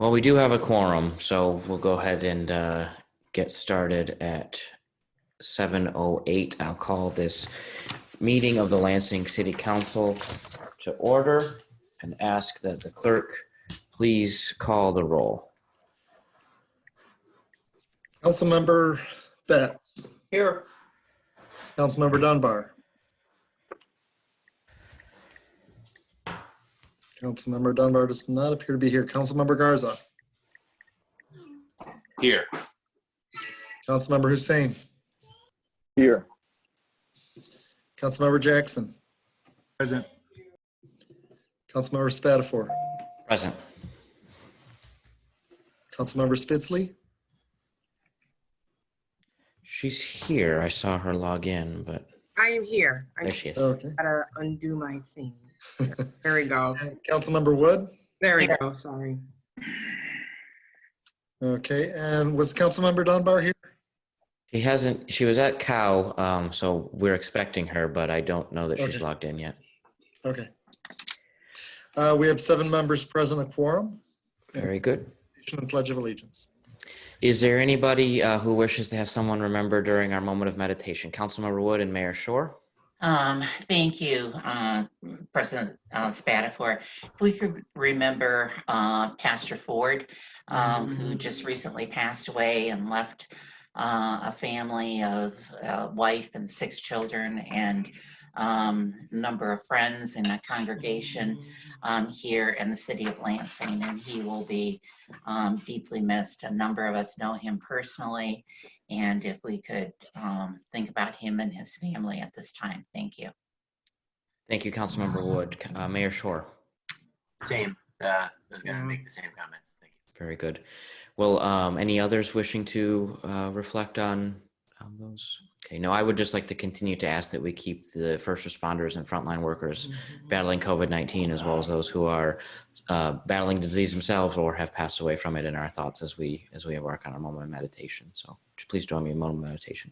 Well, we do have a quorum, so we'll go ahead and get started at 7:08. I'll call this meeting of the Lansing City Council to order and ask that the clerk please call the roll. Councilmember Betts. Here. Councilmember Dunbar. Councilmember Dunbar does not appear to be here. Councilmember Garza. Here. Councilmember Hussein. Here. Councilmember Jackson. Present. Councilmember Spatafor. Present. Councilmember Spitzley. She's here. I saw her log in, but I am here. I there she is. Okay. gotta undo my thing. There we go. And Councilmember Wood. There we go. Sorry. Okay. And was Councilmember Dunbar here? She hasn't, she was at Cow, so we're expecting her, but I don't know that she's Okay. logged in yet. Okay. We have 7 members present, a quorum. Very good. And Pledge of Allegiance. Is there anybody who wishes to have someone remember during our moment of meditation? Councilmember Wood and Mayor Shore. Thank you, President Spatafor. If we could remember Pastor Ford, who just recently passed away and left a family of a wife and 6 children and a number of friends in a congregation here in the city of Lansing, and he will be deeply missed. A number of us know him personally, and if we could think about him and his family at this time. Thank you. Thank you, Councilmember Wood. Mayor Shore. Same. I was going to make the same comments. Thank you. Very good. Well, any others wishing to reflect on those? Okay, no, I would just like to continue to ask that we keep the first responders and frontline workers battling COVID-19, as well as those who are battling disease themselves or have passed away from it, in our thoughts as we embark on our moment of meditation. So would you please join me in a moment of meditation.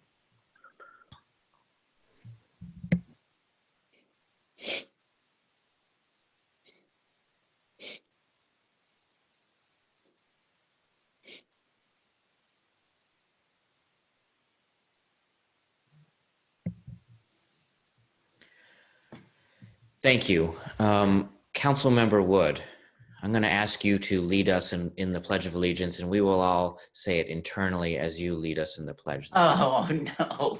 Thank you. Councilmember Wood, I'm going to ask you to lead us in the Pledge of Allegiance, and we will all say it internally as you lead us in the pledge. Oh, no.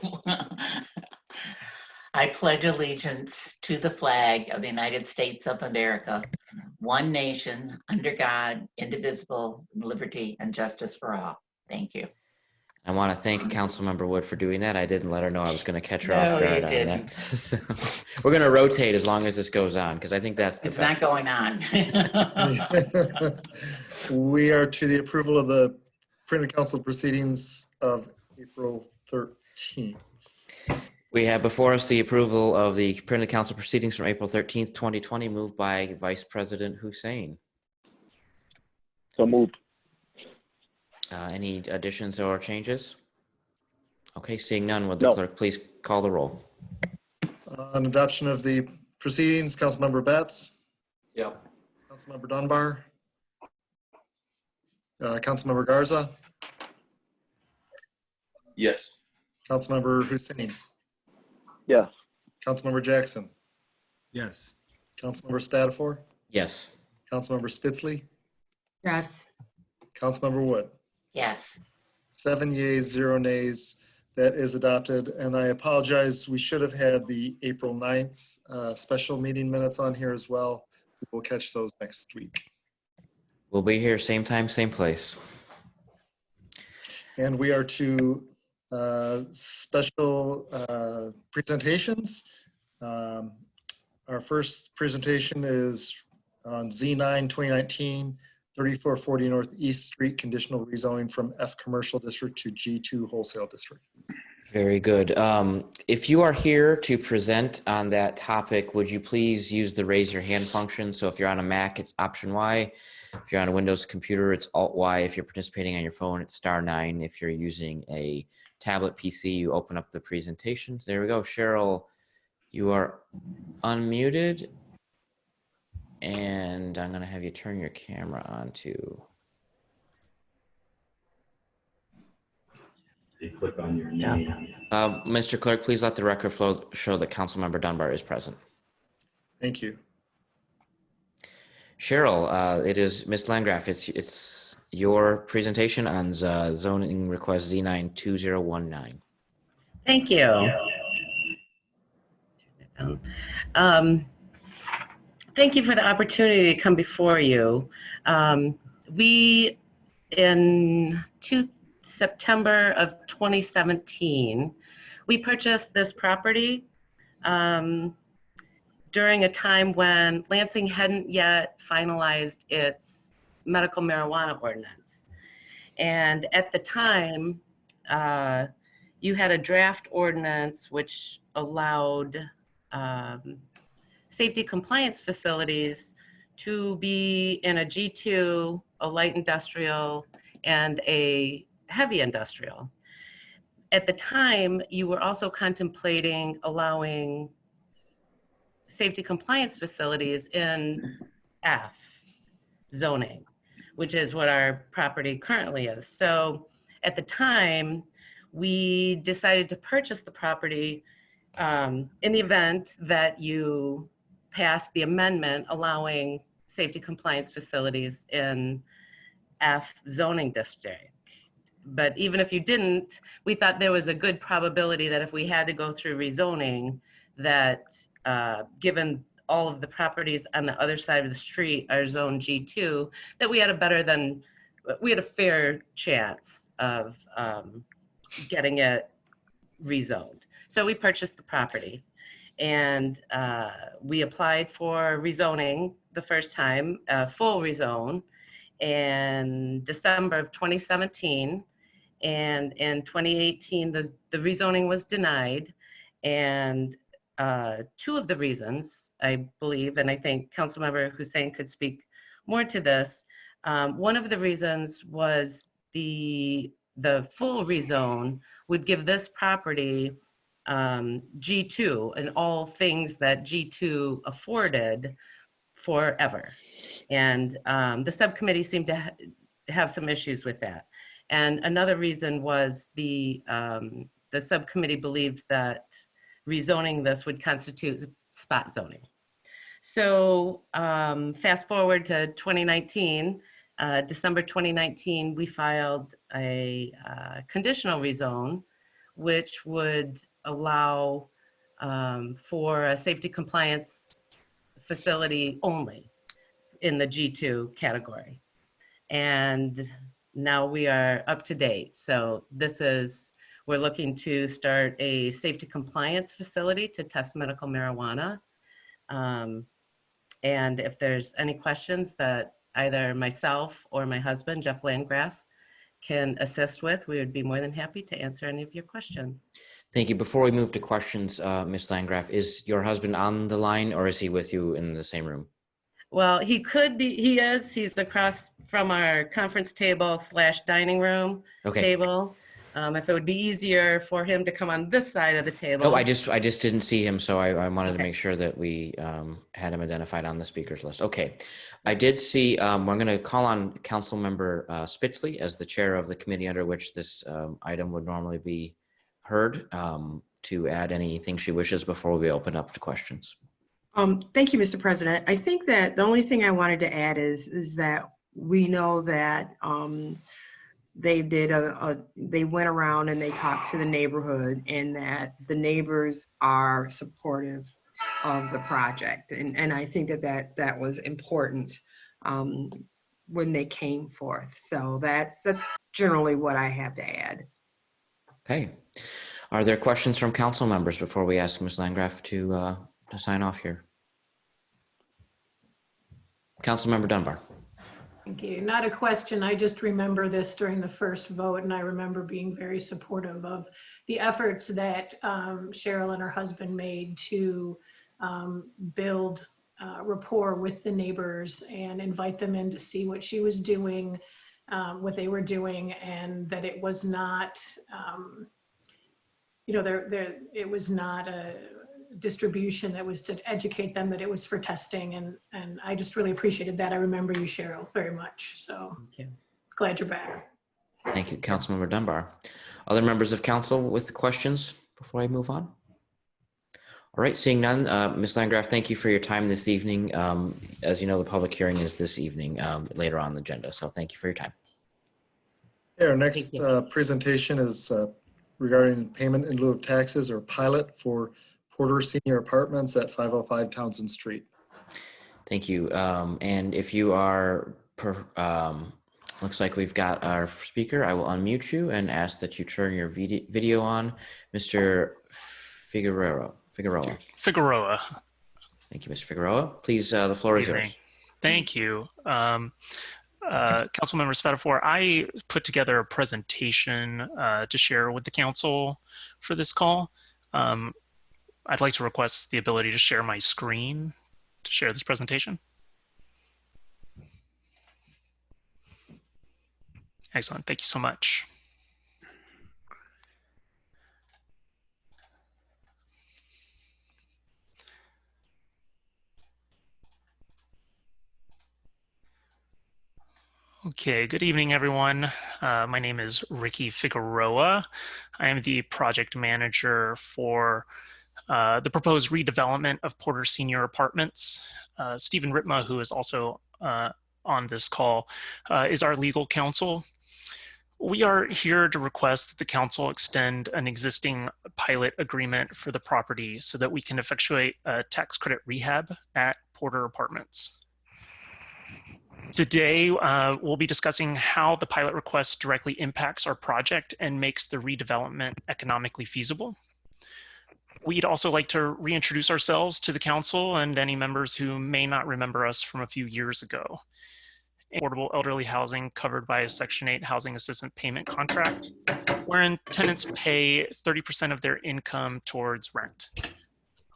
I pledge allegiance to the flag of the United States of America, one nation, under God, indivisible, liberty and justice for all. Thank you. I want to thank Councilmember Wood for doing that. I didn't let her know I was going to catch her off guard on that. So, we're going to rotate as long as this goes on, because I think that's the It's best. not going on. We are to the approval of the printed council proceedings of April 13th. We have before us the approval of the printed council proceedings from April 13th, 2020, moved by Vice President Hussein. So moved. Any additions or changes? Okay, seeing none, would the clerk please call the roll? On adoption of the proceedings, Councilmember Betts. Yep. Councilmember Dunbar. Councilmember Garza. Yes. Councilmember Hussein. Yes. Councilmember Jackson. Yes. Councilmember Spatafor. Yes. Councilmember Spitzley. Yes. Councilmember Wood. Yes. 7 yeas, 0 nays. That is adopted. And I apologize, we should have had the April 9th special meeting minutes on here as well. We'll catch those next week. We'll be here same time, same place. And we are to special presentations. Our first presentation is on Z9 2019, 3440 North East Street, conditional rezoning from F Commercial District to G2 Wholesale District. Very good. If you are here to present on that topic, would you please use the raise your hand function? So if you're on a Mac, it's Option Y. If you're on a Windows computer, it's Alt Y. If you're participating on your phone, it's *9. If you're using a tablet PC, you open up the presentations. There we go. Cheryl, you are unmuted. And I'm going to have you turn your camera on too. click on your name. Mr. Clerk, please let the record show that Councilmember Dunbar is present. Thank you. Cheryl, it is Ms. Landgraf. It's your presentation on zoning request Z92019. Thank you. Thank you for the opportunity to come before you. We, in September of 2017, we purchased this property during a time when Lansing hadn't yet finalized its medical marijuana ordinance. And at the time, you had a draft ordinance which allowed safety compliance facilities to be in a G2, a light industrial, and a heavy industrial. At the time, you were also contemplating allowing safety compliance facilities in F zoning, which is what our property currently is. So at the time, we decided to purchase the property in the event that you pass the amendment allowing safety compliance facilities in F zoning district. But even if you didn't, we thought there was a good probability that if we had to go through rezoning, that given all of the properties on the other side of the street are zone G2, that we had a fair chance of getting it rezoned. So we purchased the property, and we applied for rezoning the first time, full rezone, in December of 2017. And in 2018, the rezoning was denied. And two of the reasons, I believe, and I think Councilmember Hussein could speak more to this, one of the reasons was the full rezone would give this property G2 and all things that G2 afforded forever. And the subcommittee seemed to have some issues with that. And another reason was the subcommittee believed that rezoning this would constitute spot zoning. So fast forward to 2019, December 2019, we filed a conditional rezone, which would allow for a safety compliance facility only in the G2 category. And now we are up to date. So we're looking to start a safety compliance facility to test medical marijuana. And if there's any questions that either myself or my husband, Jeff Landgraf, can assist with, we would be more than happy to answer any of your questions. Thank you. Before we move to questions, Ms. Landgraf, is your husband on the line or is he with you in the same room? Well, he could be, he's across from our conference table / dining room table. If it would be easier for him to come on this side of the table. No, I just didn't see him, so I wanted to make sure that we had him identified on the speakers list. Okay, I did see, we're going to call on Councilmember Spitzley as the chair of the committee under which this item would normally be heard to add anything she wishes before we open up to questions. Thank you, Mr. President. I think that the only thing I wanted to add is that we know that they went around and they talked to the neighborhood, and that the neighbors are supportive of the project. And I think that was important when they came forth. So that's generally what I have to add. Okay. Are there questions from council members before we ask Ms. Landgraf to sign off here? Councilmember Dunbar. Thank you. Not a question. I just remember this during the first vote, and I remember being very supportive of the efforts that Cheryl and her husband made to build rapport with the neighbors and invite them in to see what she was doing, what they were doing, and that it was not, it was not a distribution, that was to educate them that it was for testing, and I just really appreciated that. I remember you, Cheryl, very much. So glad you're back. Thank you, Councilmember Dunbar. Other members of council with questions before I move on? All right, seeing none, Ms. Landgraf, thank you for your time this evening. As you know, the public hearing is this evening, later on the agenda, so thank you for your time. Yeah, our next presentation is regarding payment in lieu of taxes or pilot for Porter Senior Apartments at 505 Townsend Street. Thank you. And if you are, looks like we've got our speaker, I will unmute you and ask that you turn your video on. Mr. Figueroa. Thank you, Mr. Figueroa. Please, the floor is yours. Thank you. Councilmember Spatafor, I put together a presentation to share with the council for this call. I'd like to request the ability to share my screen to share this presentation. Excellent, thank you so much. Okay, good evening, everyone. My name is Ricky Figueroa. I am the project manager for the proposed redevelopment of Porter Senior Apartments. Stephen Ritma, who is also on this call, is our legal counsel. We are here to request that the council extend an existing pilot agreement for the property so that we can effectuate a tax credit rehab at Porter Apartments. Today, we'll be discussing how the pilot request directly impacts our project and makes the redevelopment economically feasible. We'd also like to reintroduce ourselves to the council and any members who may not remember us from a few years ago. Affordable elderly housing covered by a Section 8 housing assistance payment contract, wherein tenants pay 30% of their income towards rent.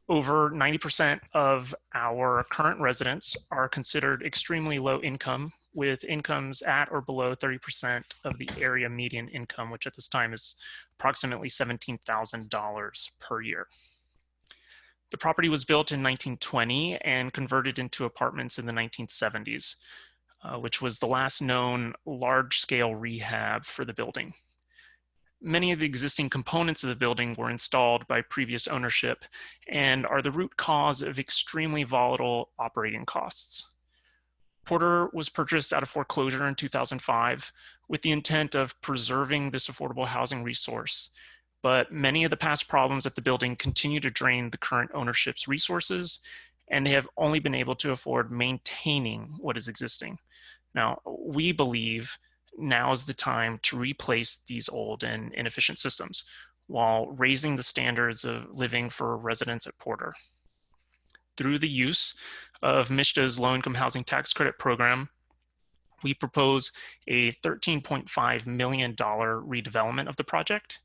Over 90% of our current residents are considered extremely low income, with incomes at or below 30% of the area median income, which at this time is approximately $17,000 per year. The property was built in 1920 and converted into apartments in the 1970s, which was the last known large-scale rehab for the building. Many of the existing components of the building were installed by previous ownership and are the root cause of extremely volatile operating costs. Porter was purchased out of foreclosure in 2005 with the intent of preserving this affordable housing resource, but many of the past problems at the building continue to drain the current ownership's resources, and they have only been able to afford maintaining what is existing. Now, we believe now is the time to replace these old and inefficient systems while raising the standards of living for residents at Porter. Through the use of MSHDA's low-income housing tax credit program, we propose a $13.5 million redevelopment of the project,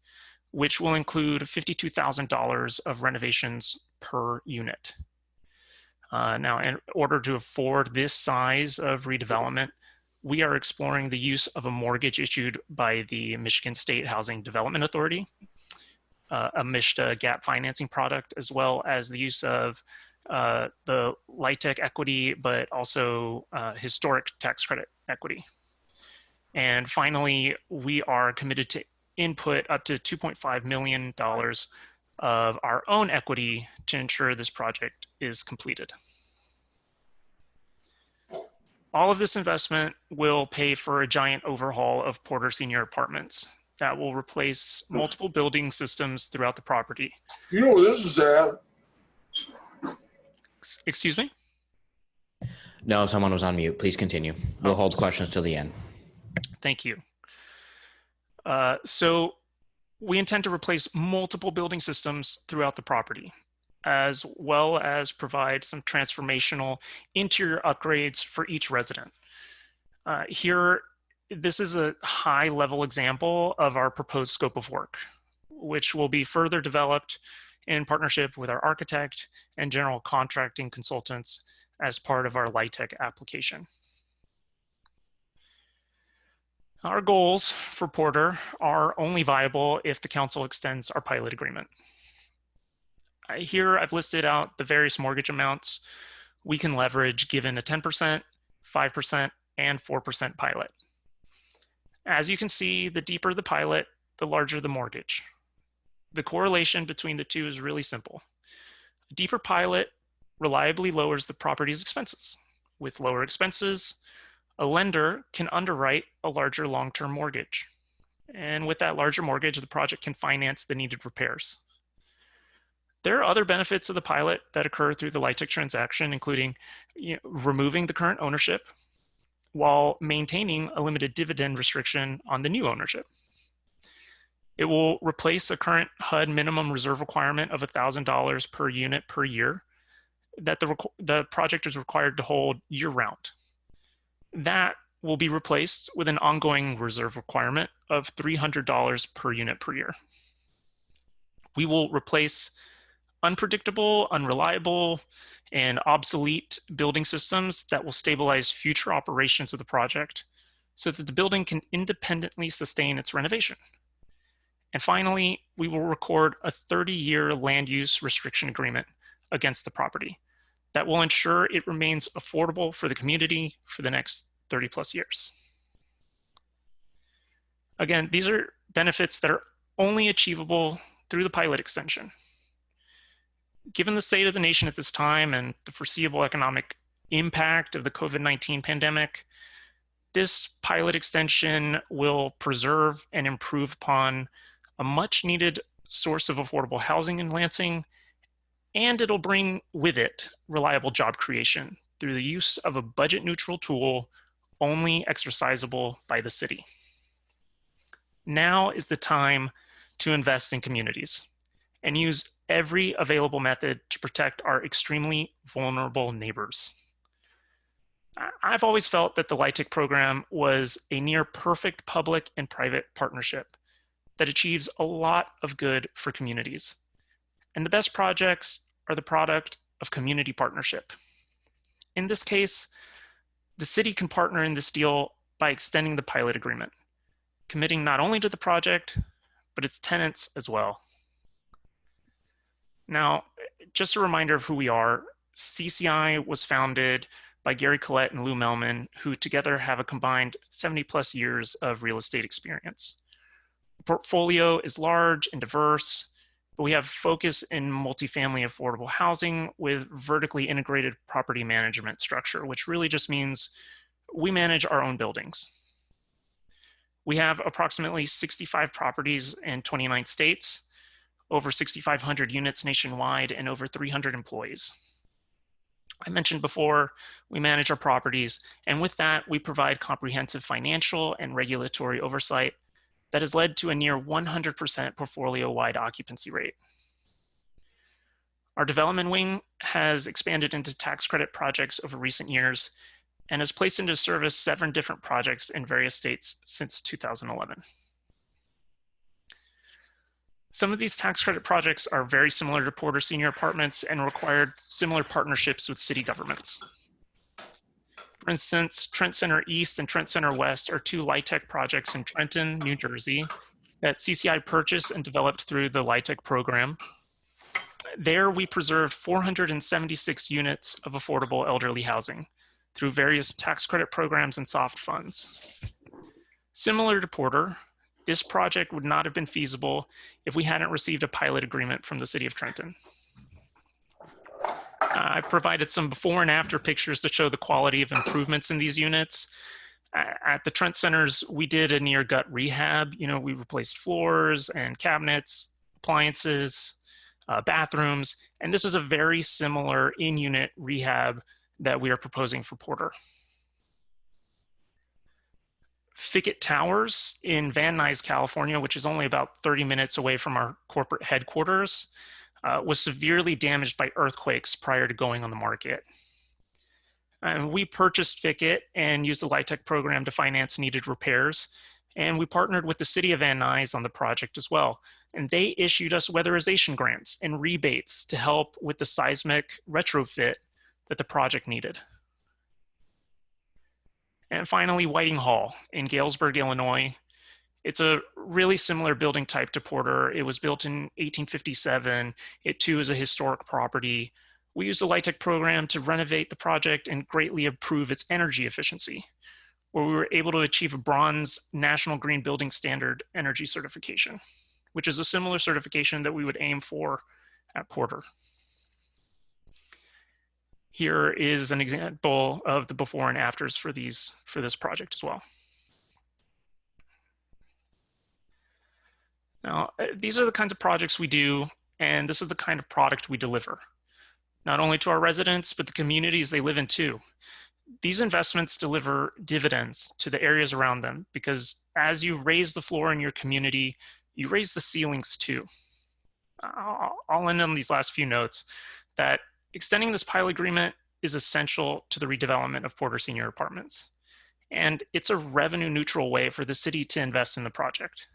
which will include $52,000 of renovations per unit. Now, in order to afford this size of redevelopment, we are exploring the use of a mortgage issued by the Michigan State Housing Development Authority, a MSHDA gap financing product, as well as the use of the LIHTC equity, but also historic tax credit equity. And finally, we are committed to input up to $2.5 million of our own equity to ensure this project is completed. All of this investment will pay for a giant overhaul of Porter Senior Apartments that will replace multiple building systems throughout the property. You know where this is at? Excuse me? No, someone was on mute. Please continue. We'll hold questions till the end. Thank you. So we intend to replace multiple building systems throughout the property, as well as provide some transformational interior upgrades for each resident. Here, this is a high-level example of our proposed scope of work, which will be further developed in partnership with our architect and general contracting consultants as part of our LIHTC application. Our goals for Porter are only viable if the council extends our pilot agreement. Here, I've listed out the various mortgage amounts we can leverage given a 10%, 5%, and 4% pilot. As you can see, the deeper the pilot, the larger the mortgage. The correlation between the two is really simple. A deeper pilot reliably lowers the property's expenses. With lower expenses, a lender can underwrite a larger long-term mortgage. And with that larger mortgage, the project can finance the needed repairs. There are other benefits of the pilot that occur through the LIHTC transaction, including removing the current ownership while maintaining a limited dividend restriction on the new ownership. It will replace a current HUD minimum reserve requirement of $1,000 per unit per year that the project is required to hold year-round. That will be replaced with an ongoing reserve requirement of $300 per unit per year. We will replace unpredictable, unreliable, and obsolete building systems that will stabilize future operations of the project so that the building can independently sustain its renovation. And finally, we will record a 30-year land use restriction agreement against the property that will ensure it remains affordable for the community for the next 30 plus years. Again, these are benefits that are only achievable through the pilot extension. Given the state of the nation at this time and the foreseeable economic impact of the COVID-19 pandemic, this pilot extension will preserve and improve upon a much needed source of affordable housing in Lansing, and it'll bring with it reliable job creation through the use of a budget neutral tool only exercisable by the city. Now is the time to invest in communities and use every available method to protect our extremely vulnerable neighbors. I've always felt that the LIHTC program was a near perfect public and private partnership that achieves a lot of good for communities. And the best projects are the product of community partnership. In this case, the city can partner in this deal by extending the pilot agreement, committing not only to the project, but its tenants as well. Now, just a reminder of who we are. CCI was founded by Gary Collette and Lieu Melman, who together have a combined 70 plus years of real estate experience. The portfolio is large and diverse, but we have focus in multifamily affordable housing with vertically integrated property management structure, which really just means we manage our own buildings. We have approximately 65 properties in 29 states, over 6,500 units nationwide, and over 300 employees. I mentioned before, we manage our properties, and with that, we provide comprehensive financial and regulatory oversight that has led to a near 100% portfolio-wide occupancy rate. Our development wing has expanded into tax credit projects over recent years and has placed into service 7 different projects in various states since 2011. Some of these tax credit projects are very similar to Porter Senior Apartments and required similar partnerships with city governments. For instance, Trent Center East and Trent Center West are 2 LIHTC projects in Trenton, New Jersey that CCI purchased and developed through the LIHTC program. There, we preserved 476 units of affordable elderly housing through various tax credit programs and soft funds. Similar to Porter, this project would not have been feasible if we hadn't received a pilot agreement from the City of Trenton. I've provided some before and after pictures to show the quality of improvements in these units. At the Trent Centers, we did a near gut rehab. We replaced floors and cabinets, appliances, bathrooms, and this is a very similar in-unit rehab that we are proposing for Porter. Fickett Towers in Van Nuys, California, which is only about 30 minutes away from our corporate headquarters, was severely damaged by earthquakes prior to going on the market. We purchased Fickett and used the LIHTC program to finance needed repairs, and we partnered with the city of Van Nuys on the project as well. And they issued us weatherization grants and rebates to help with the seismic retrofit that the project needed. And finally, Whiting Hall in Galesburg, Illinois. It's a really similar building type to Porter. It was built in 1857. It too is a historic property. We used the LIHTC program to renovate the project and greatly improve its energy efficiency. where we were able to achieve a bronze National Green Building Standard energy certification, which is a similar certification that we would aim for at Porter. Here is an example of the before and afters for this project as well. Now, these are the kinds of projects we do, and this is the kind of product we deliver, not only to our residents, but the communities they live in too. These investments deliver dividends to the areas around them, because as you raise the floor in your community, you raise the ceilings too. I'll end on these last few notes that extending this pilot agreement is essential to the redevelopment of Porter Senior Apartments. And it's a revenue neutral way for the city to invest in the project.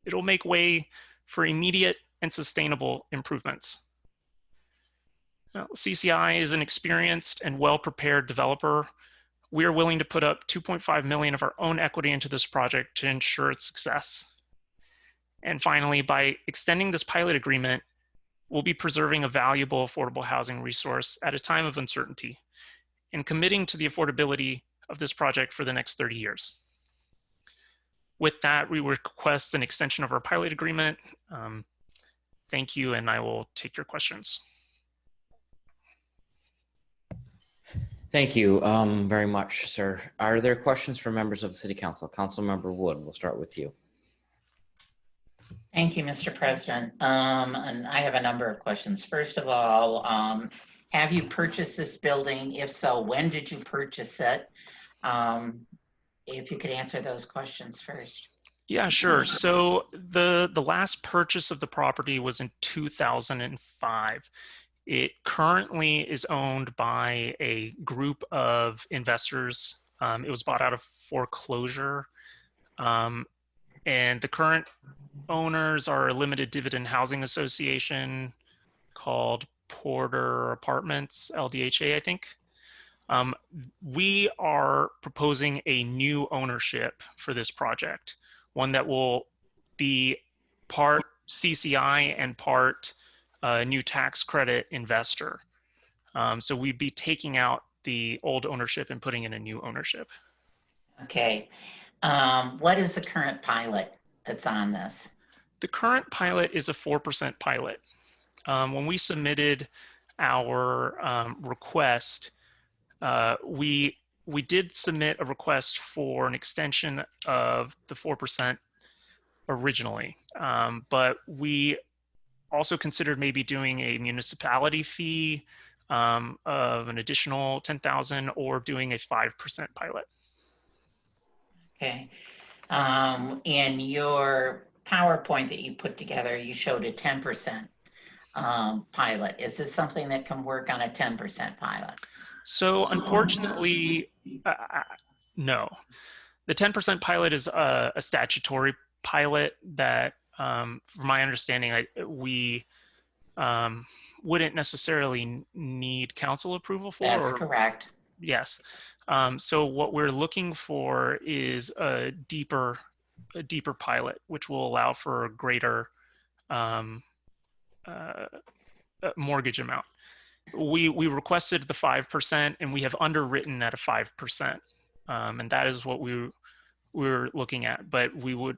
It'll make way for immediate and sustainable improvements. Now, CCI is an experienced and well-prepared developer. We are willing to put up $2.5 million of our own equity into this project to ensure its success. And finally, by extending this pilot agreement, we'll be preserving a valuable affordable housing resource at a time of uncertainty and committing to the affordability of this project for the next 30 years. With that, we request an extension of our pilot agreement. Thank you, and I will take your questions. Thank you very much, sir. Are there questions from members of the City Council? Councilmember Wood, we'll start with you. Thank you, Mr. President. And I have a number of questions. First of all, have you purchased this building? If so, when did you purchase it? If you could answer those questions first. Yeah, sure. So the last purchase of the property was in 2005. It currently is owned by a group of investors. It was bought out of foreclosure. And the current owners are a limited dividend housing association called Porter Apartments, LDHA, I think. We are proposing a new ownership for this project, one that will be part CCI and part new tax credit investor. So we'd be taking out the old ownership and putting in a new ownership. Okay. What is the current pilot that's on this? The current pilot is a 4% pilot. When we submitted our request, we did submit a request for an extension of the 4% originally, but we also considered maybe doing a municipality fee of an additional $10,000 or doing a 5% pilot. Okay. In your PowerPoint that you put together, you showed a 10% pilot. Is this something that can work on a 10% pilot? So unfortunately, no. The 10% pilot is a statutory pilot that, from my understanding, we wouldn't necessarily need council approval for. That's correct. Yes. So what we're looking for is a deeper pilot, which will allow for a greater mortgage amount. We requested the 5%, and we have underwritten at a 5%, and that is what we're looking at. But we would,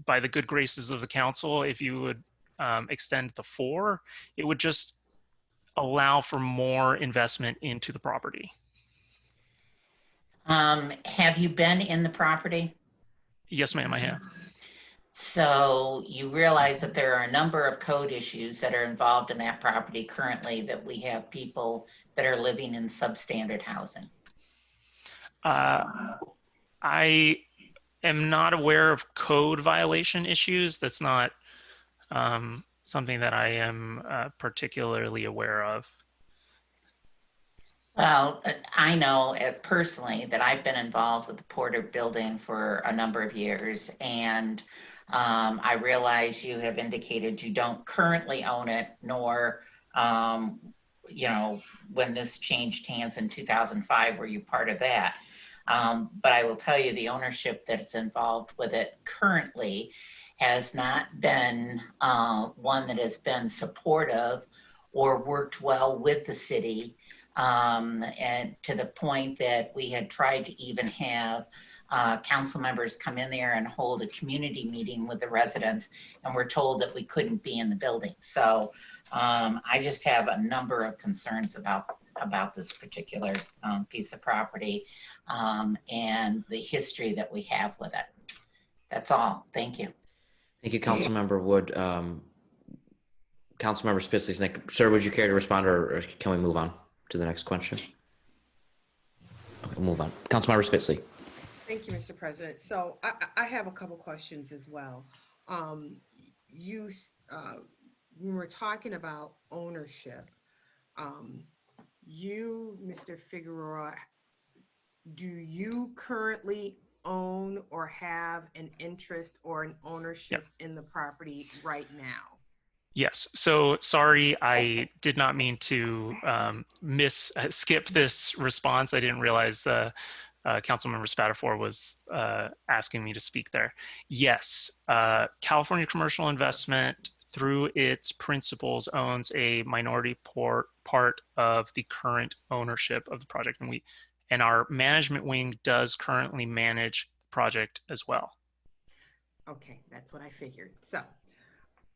by the good graces of the council, if you would extend the 4, it would just allow for more investment into the property. Have you been in the property? Yes, ma'am, I have. So you realize that there are a number of code issues that are involved in that property currently, that we have people that are living in substandard housing. I am not aware of code violation issues. That's not something that I am particularly aware of. Well, I know personally that I've been involved with the Porter building for a number of years, and I realize you have indicated you don't currently own it, nor, you know, when this changed hands in 2005, were you part of that? But I will tell you, the ownership that's involved with it currently has not been one that has been supportive or worked well with the city and to the point that we had tried to even have council members come in there and hold a community meeting with the residents, and we're told that we couldn't be in the building. So I just have a number of concerns about this particular piece of property and the history that we have with it. That's all. Thank you. Thank you, Councilmember Wood. Councilmember Spitzley's next. Sir, would you care to respond, or can we move on to the next question? Okay, we'll move on. Councilmember Spitzley. Thank you, Mr. President. So I have a couple questions as well. When we're talking about ownership, you, Mr. Figueroa, do you currently own or have an interest or an ownership in the property right now? Yes. So sorry, I did not mean to skip this response. I didn't realize Councilmember Spatafor was asking me to speak there. Yes, California Commercial Investment, through its principals, owns a minority part of the current ownership of the project, and our management wing does currently manage the project as well. Okay, that's what I figured. So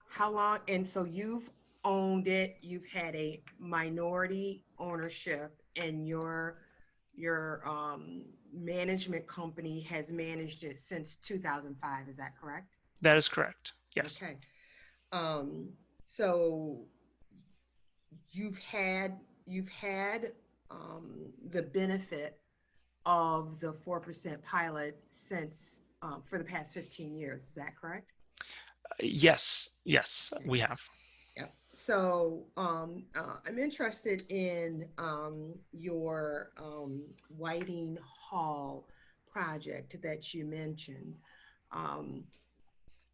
how long, and so you've owned it, you've had a minority ownership, and your management company has managed it since 2005, is that correct? That is correct, yes. Okay. So you've had the benefit of the 4% pilot since for the past 15 years, is that correct? Yes, we have. Yeah. So I'm interested in your Whiting Hall project that you mentioned.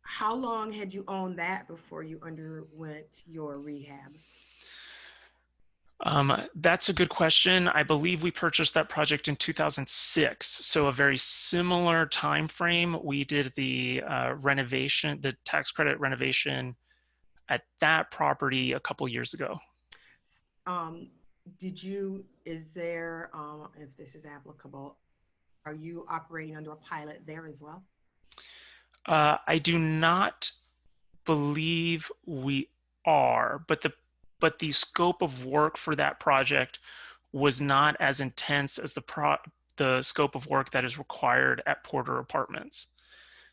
How long had you owned that before you underwent your rehab? That's a good question. I believe we purchased that project in 2006, so a very similar time frame. We did the renovation, the tax credit renovation at that property a couple years ago. Is there, if this is applicable, are you operating under a pilot there as well? I do not believe we are, but the scope of work for that project was not as intense as the scope of work that is required at Porter Apartments.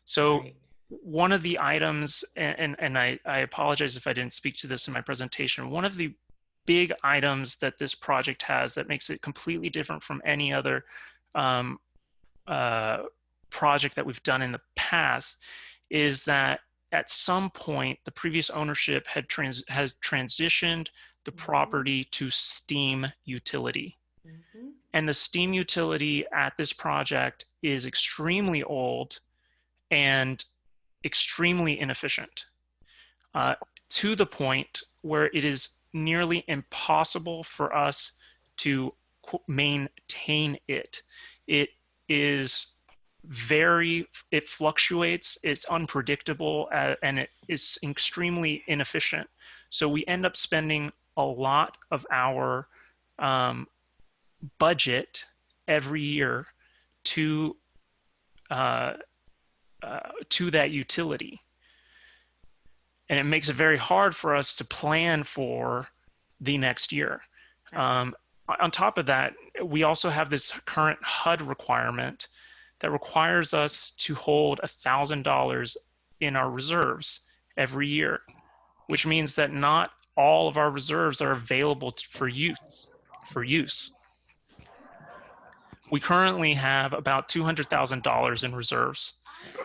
So one of the items, and I apologize if I didn't speak to this in my presentation, one of the big items that this project has that makes it completely different from any other project that we've done in the past is that at some point the previous ownership has transitioned the property to steam utility. And the steam utility at this project is extremely old and extremely inefficient, to the point where it is nearly impossible for us to maintain it. It fluctuates, it's unpredictable, and it is extremely inefficient. So we end up spending a lot of our budget every year to that utility. And it makes it very hard for us to plan for the next year. On top of that, we also have this current HUD requirement that requires us to hold $1,000 in our reserves every year, which means that not all of our reserves are available for use. We currently have about $200,000 in reserves,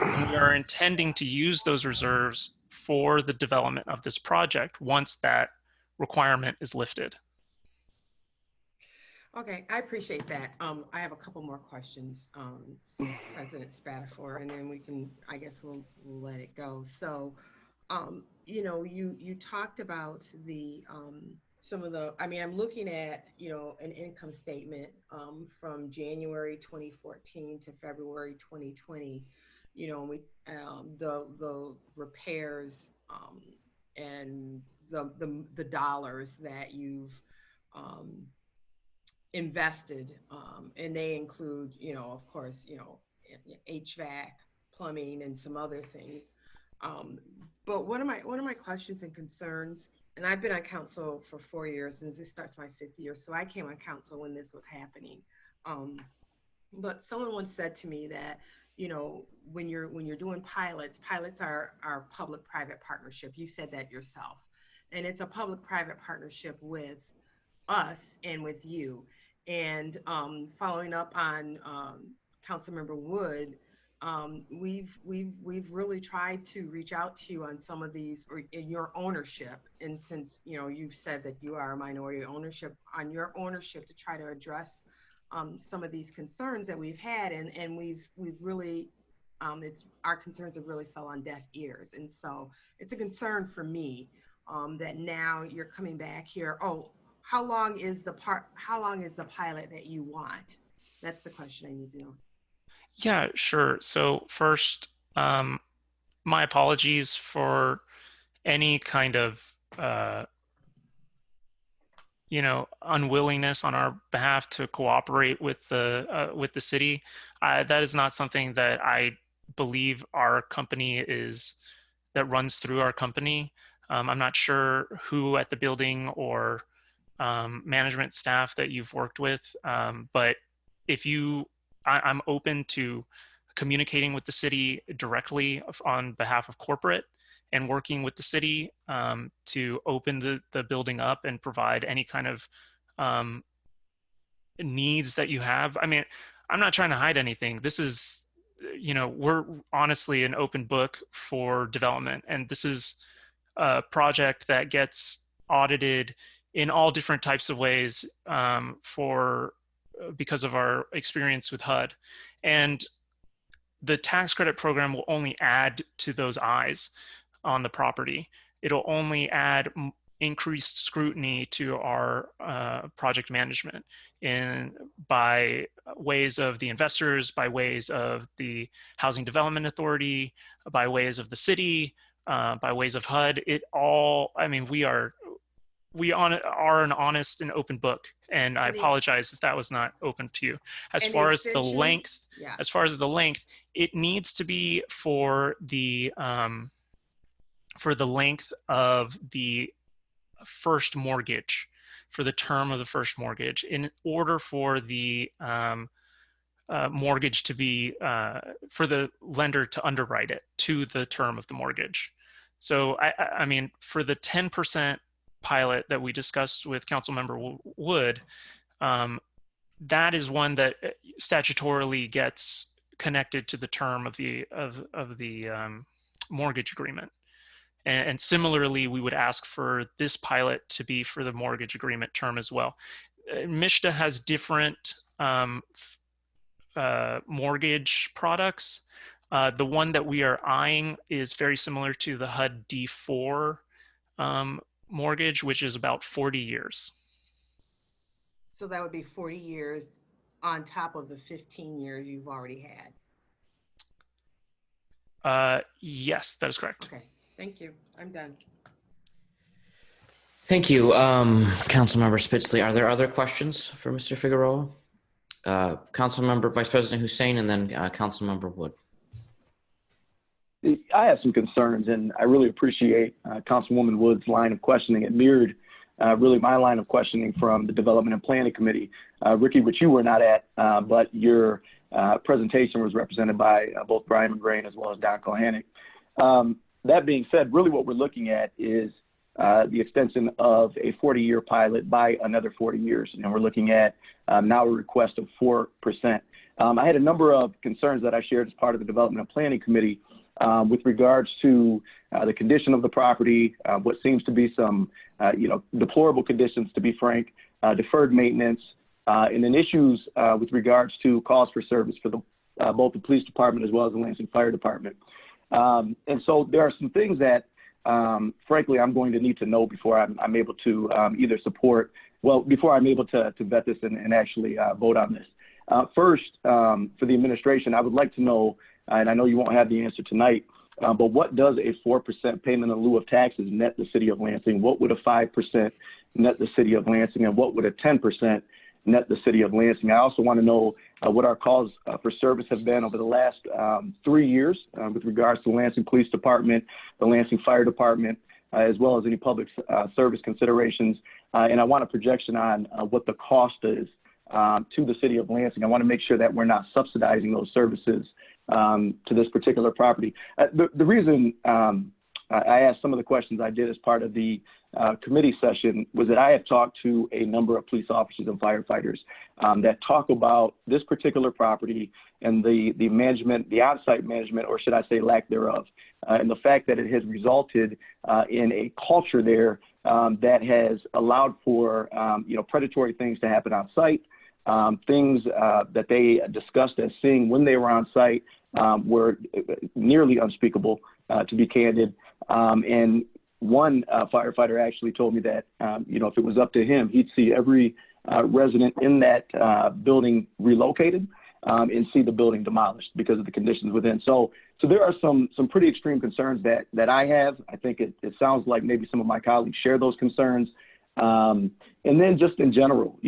and we are intending to use those reserves for the development of this project once that requirement is lifted. Okay, I appreciate that. I have a couple more questions, President Spatafor, and then we can, I guess we'll let it go. So, you talked about the some of the, I'm looking at, an income statement from January 2014 to February 2020, the repairs and the dollars that you've invested, and they include, of course, HVAC, plumbing, and some other things. But one of my questions and concerns, and I've been on council for 4 years, and this starts my 5th year, so I came on council when this was happening. But someone once said to me that, when you're doing pilots are public-private partnership. You said that yourself, and it's a public-private partnership with us and with you. And following up on Councilmember Wood, we've really tried to reach out to you on some of these, or in your ownership. And since you've said that you are a minority ownership, on your ownership, to try to address some of these concerns that we've had, and we've really our concerns have really fell on deaf ears. And so it's a concern for me that now you're coming back here. Oh, how long is the pilot that you want? That's the question I need to know. Yeah, sure. So first, my apologies for any kind of unwillingness on our behalf to cooperate with the city. That is not something that I believe our company that runs through our company. I'm not sure who at the building or management staff that you've worked with, but I'm open to communicating with the city directly on behalf of corporate and working with the city to open the building up and provide any kind of needs that you have. I mean, I'm not trying to hide anything. This is, we're honestly an open book for development. And this is a project that gets audited in all different types of ways because of our experience with HUD. And the tax credit program will only add to those eyes on the property. It'll only add increased scrutiny to our project management by ways of the investors, by ways of the Housing Development Authority, by ways of the city, by ways of HUD. We are an honest and open book, and I apologize if that was not open to you. As far as the length, it needs to be for the length of the first mortgage, for the term of the first mortgage, in order for the mortgage to be, for the lender to underwrite it to the term of the mortgage. So I mean, for the 10% pilot that we discussed with Councilmember Wood, that is one that statutorily gets connected to the term of the mortgage agreement. And similarly, we would ask for this pilot to be for the mortgage agreement term as well. MISHDA has different mortgage products. The one that we are eyeing is very similar to the HUD D4 mortgage, which is about 40 years. So that would be 40 years on top of the 15 years you've already had. Yes, that is correct. Okay, thank you. I'm done. Thank you, Councilmember Spitzley. Are there other questions for Mr. Figueroa? Councilmember Vice President Hussein, and then Councilmember Wood. I have some concerns, and I really appreciate Councilwoman Wood's line of questioning. It mirrored really my line of questioning from the Development and Planning Committee, Ricky, which you were not at, but your presentation was represented by both Brian McGrain as well as Don Kohanek. That being said, really what we're looking at is the extension of a 40-year pilot by another 40 years, and we're looking at now a request of 4%. I had a number of concerns that I shared as part of the Development and Planning Committee with regards to the condition of the property, what seems to be some, deplorable conditions, to be frank, deferred maintenance, and then issues with regards to calls for service for both the police department as well as the Lansing Fire Department. And so there are some things that, frankly, I'm going to need to know before I'm able to either support, before I'm able to vet this and actually vote on this. First, for the administration, I would like to know, and I know you won't have the answer tonight, but what does a 4% payment in lieu of taxes net the city of Lansing? What would a 5% net the city of Lansing? And what would a 10% net the city of Lansing. I also want to know what our calls for service have been over the last 3 years with regards to the Lansing Police Department, the Lansing Fire Department, as well as any public service considerations. And I want a projection on what the cost is to the city of Lansing. I want to make sure that we're not subsidizing those services to this particular property. The reason I asked some of the questions I did as part of the committee session was that I have talked to a number of police officers and firefighters that talk about this particular property and the management, the on-site management, or should I say lack thereof, and the fact that it has resulted in a culture there that has allowed for predatory things to happen on site. Things that they discussed as seeing when they were on site were nearly unspeakable, to be candid. And one firefighter actually told me that, if it was up to him, he'd see every resident in that building relocated and see the building demolished because of the conditions within. So there are some pretty extreme concerns that I have. I think it sounds like maybe some of my colleagues share those concerns. And then just in general,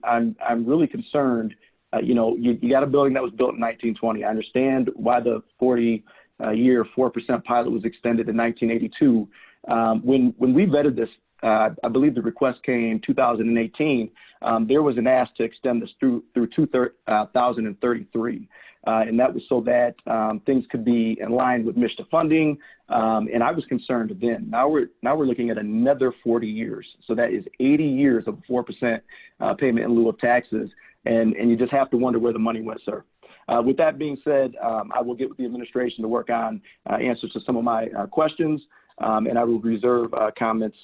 I'm really concerned. You got a building that was built in 1920. I understand why the 40-year 4% pilot was extended in 1982. When we vetted this, I believe the request came 2018. There was an ask to extend this through 2033. And that was so that things could be in line with MISTA funding. And I was concerned then. Now we're looking at another 40 years. So that is 80 years of 4% payment in lieu of taxes. And you just have to wonder where the money went, sir. With that being said, I will get with the administration to work on answers to some of my questions. And I will reserve comments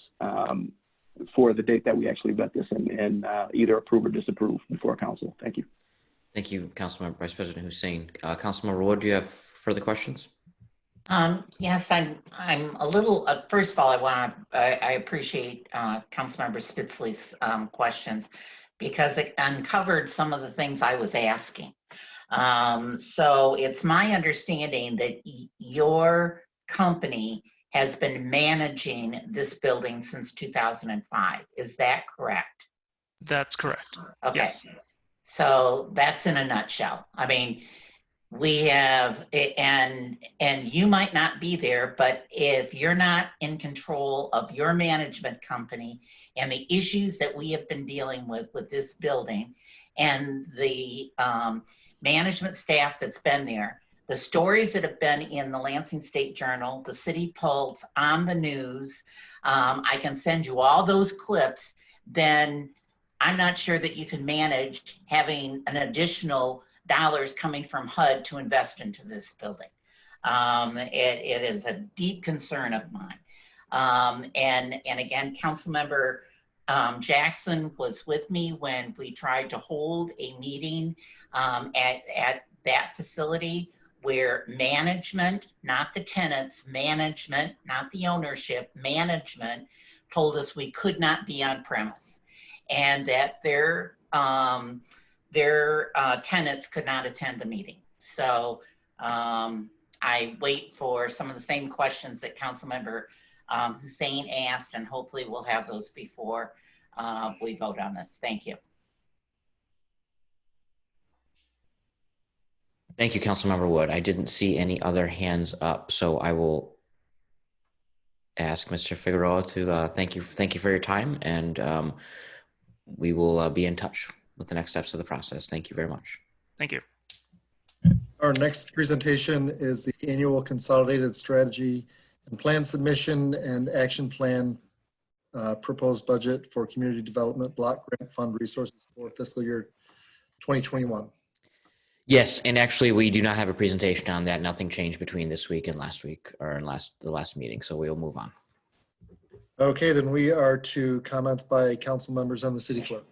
for the date that we actually vet this and either approve or disapprove before council. Thank you. Thank you, Councilmember Vice President Hussein. Councilmember Wood, do you have further questions? Yes, I'm a little, first of all, I appreciate Councilmember Spitzley's questions because it uncovered some of the things I was asking. So it's my understanding that your company has been managing this building since 2005. Is that correct? That's correct. Okay. Yes. So that's in a nutshell. I mean, we have, and you might not be there, but if you're not in control of your management company and the issues that we have been dealing with this building and the management staff that's been there, the stories that have been in the Lansing State Journal, the City Pulse, on the news, I can send you all those clips, then I'm not sure that you can manage having an additional dollars coming from HUD to invest into this building. It is a deep concern of mine. And again, Councilmember Jackson was with me when we tried to hold a meeting at that facility where management, not the tenants, management, not the ownership, management told us we could not be on premise and that their tenants could not attend the meeting. So I wait for some of the same questions that Councilmember Hussein asked, and hopefully we'll have those before we vote on this. Thank you. Thank you, Councilmember Wood. I didn't see any other hands up, so I will ask Mr. Figueroa to thank you for your time, and we will be in touch with the next steps of the process. Thank you very much. Thank you. Our next presentation is the annual consolidated strategy and plan submission and action plan proposed budget for community development block grant fund resources for fiscal year 2021. Yes, and actually we do not have a presentation on that. Nothing changed between this week and last week, or in the last meeting, so we'll move on. Okay, then we are to comments by council members and the city clerk.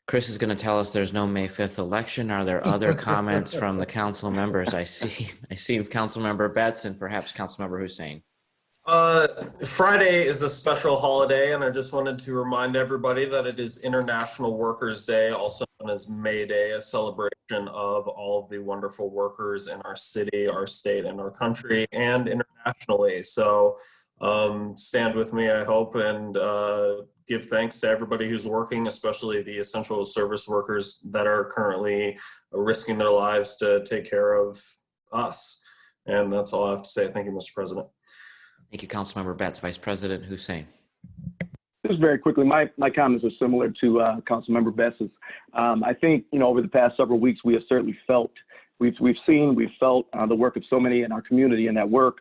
Chris is going to tell us there's no May 5th election. Are there other comments from the council members? I see Council Member Betts and perhaps Council Member Hussein. Friday is a special holiday, and I just wanted to remind everybody that it is International Workers' Day, also known as May Day, a celebration of all of the wonderful workers in our city, our state, and our country, and internationally. So stand with me, I hope, and give thanks to everybody who's working, especially the essential service workers that are currently risking their lives to take care of us. And that's all I have to say. Thank you, Mr. President. Thank you, Councilmember Betts. Vice President Hussein. Just very quickly, my comments are similar to Councilmember Bess's. I think, over the past several weeks, we have certainly felt, we've felt the work of so many in our community, and that work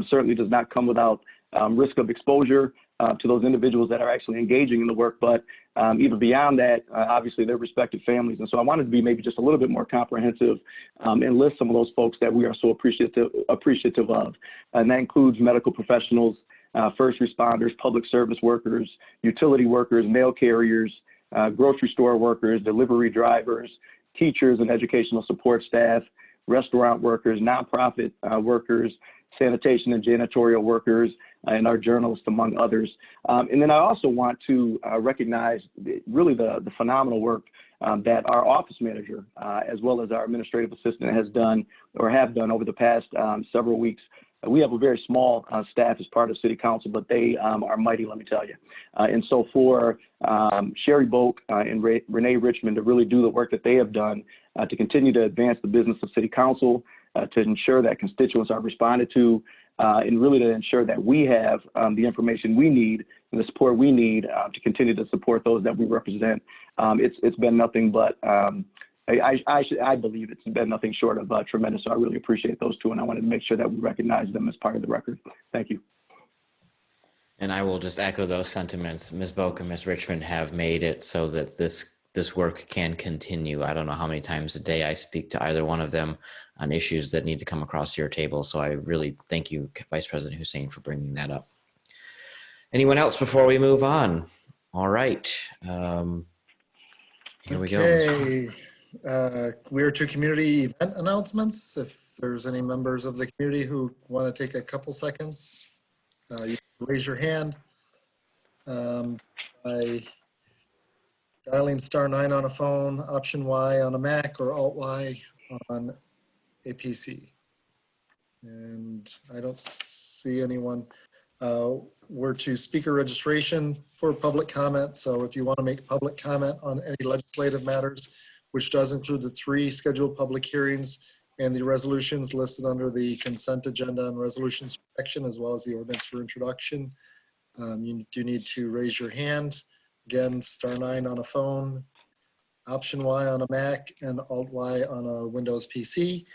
certainly does not come without risk of exposure to those individuals that are actually engaging in the work, but even beyond that, obviously their respective families. And so I wanted to be maybe just a little bit more comprehensive and list some of those folks that we are so appreciative of. And that includes medical professionals, first responders, public service workers, utility workers, mail carriers, grocery store workers, delivery drivers, teachers and educational support staff, restaurant workers, nonprofit workers, sanitation and janitorial workers, and our journalists, among others. And then I also want to recognize really the phenomenal work that our office manager, as well as our administrative assistant has done or have done over the past several weeks. We have a very small staff as part of City Council, but they are mighty, let me tell you. And so for Sherry Boak and Renee Richmond to really do the work that they have done to continue to advance the business of City Council, to ensure that constituents are responded to, and really to ensure that we have the information we need and the support we need to continue to support those that we represent. It's been nothing but, I believe it's been nothing short of tremendous. So I really appreciate those two, and I wanted to make sure that we recognize them as part of the record. Thank you. And I will just echo those sentiments. Ms. Boak and Ms. Richmond have made it so that this work can continue. I don't know how many times a day I speak to either one of them on issues that need to come across your table. So I really thank you, Vice President Hussein, for bringing that up. Anyone else before we move on? All right. Here we go. Okay. We are to community event announcements. If there's any members of the community who want to take a couple seconds, you can raise your hand by dialing *9 on a phone, option Y on a Mac, or Alt Y on a PC. And I don't see anyone. We're to speaker registration for public comment. So if you want to make public comment on any legislative matters, which does include the 3 scheduled public hearings and the resolutions listed under the consent agenda and resolutions for action, as well as the ordinance for introduction, you do need to raise your hand. Again, *9 on a phone, option Y on a Mac, and Alt Y on a Windows PC.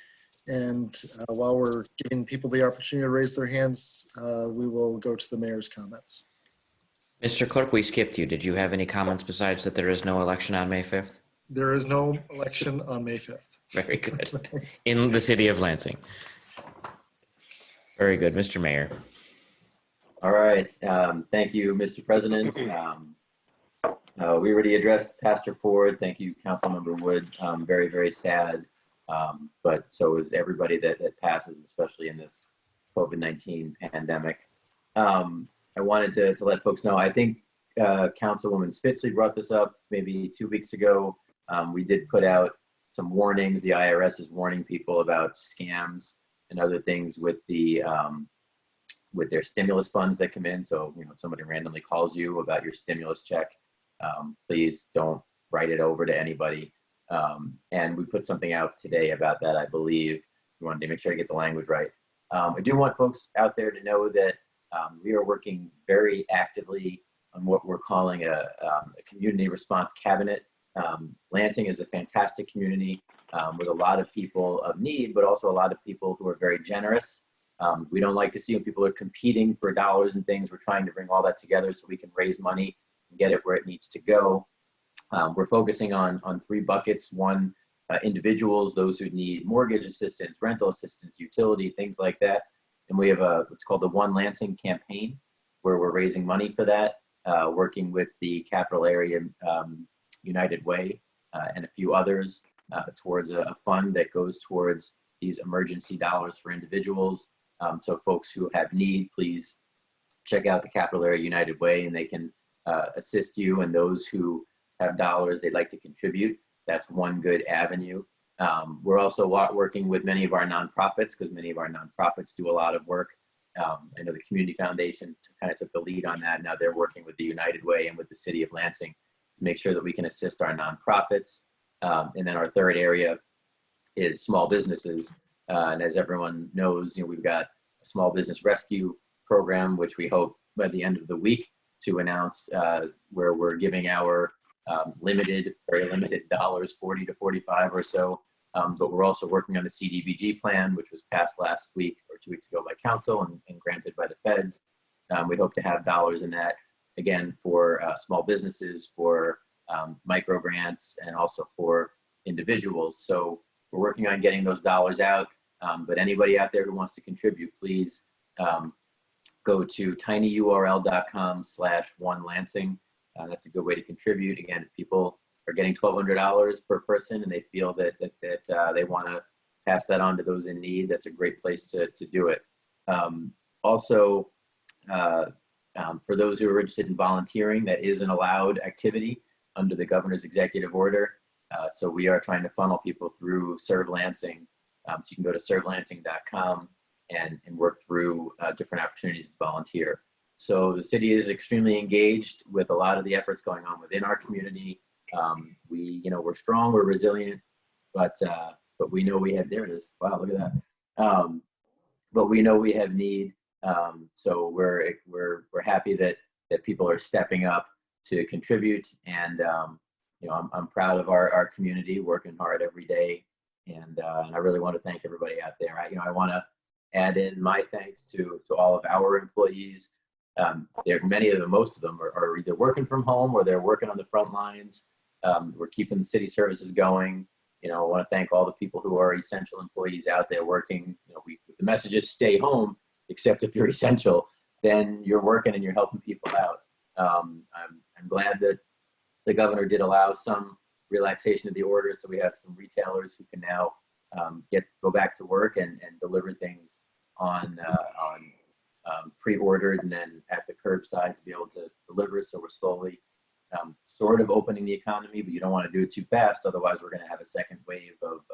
And while we're giving people the opportunity to raise their hands, we will go to the mayor's comments. Mr. Clerk, we skipped you. Did you have any comments besides that there is no election on May 5th? There is no election on May 5th. Very good. In the city of Lansing. Very good. Mr. Mayor. All right. Thank you, Mr. President. We already addressed Pastor Ford. Thank you, Councilmember Wood. Very, very sad. But so is everybody that passes, especially in this COVID-19 pandemic. I wanted to let folks know, I think Councilwoman Spitzley brought this up maybe 2 weeks ago. We did put out some warnings. The IRS is warning people about scams and other things with the with their stimulus funds that come in. So, if somebody randomly calls you about your stimulus check, please don't write it over to anybody. And we put something out today about that, I believe. We wanted to make sure I get the language right. I do want folks out there to know that we are working very actively on what we're calling a community response cabinet. Lansing is a fantastic community with a lot of people of need, but also a lot of people who are very generous. We don't like to see when people are competing for dollars and things. We're trying to bring all that together so we can raise money and get it where it needs to go. We're focusing on 3 buckets. One, individuals, those who need mortgage assistance, rental assistance, utility, things like that. And we have what's called the One Lansing campaign, where we're raising money for that, working with the Capital Area United Way and a few others towards a fund that goes towards these emergency dollars for individuals. So folks who have need, please check out the Capital Area United Way, and they can assist you. And those who have dollars they'd like to contribute, that's one good avenue. We're also working with many of our nonprofits, because many of our nonprofits do a lot of work I know the Community Foundation kind of took the lead on that. Now they're working with the United Way and with the City of Lansing to make sure that we can assist our nonprofits. And then our third area is small businesses. And as everyone knows, we've got a small business rescue program, which we hope by the end of the week to announce, where we're giving our very limited dollars, 40 to 45 or so. But we're also working on the CDBG plan, which was passed last week or 2 weeks ago by council and granted by the feds. We hope to have dollars in that, again, for small businesses, for micro grants, and also for individuals. So we're working on getting those dollars out. But anybody out there who wants to contribute, please go to tinyurl.com/onelansing. That's a good way to contribute. Again, if people are getting $1,200 per person and they feel that they want to pass that on to those in need, that's a great place to do it. Also, for those who are interested in volunteering, that is an allowed activity under the governor's executive order. So we are trying to funnel people through Serve Lansing. So you can go to servelansing.com and work through different opportunities to volunteer. So the city is extremely engaged with a lot of the efforts going on within our community. We're strong, we're resilient, but we know we have, there it is. Wow, look at that. But we know we have need. So we're happy that people are stepping up to contribute. And, I'm proud of our community, working hard every day. And I really want to thank everybody out there. I want to add in my thanks to all of our employees. Most of them are either working from home or they're working on the front lines. We're keeping the city services going. I want to thank all the people who are essential employees out there working. The message is stay home, except if you're essential, then you're working and you're helping people out. I'm glad that the governor did allow some relaxation of the order, so we have some retailers who can now go back to work and deliver things on pre-ordered and then at the curbside to be able to deliver. So we're slowly sort of opening the economy, but you don't want to do it too fast, otherwise we're going to have a second wave of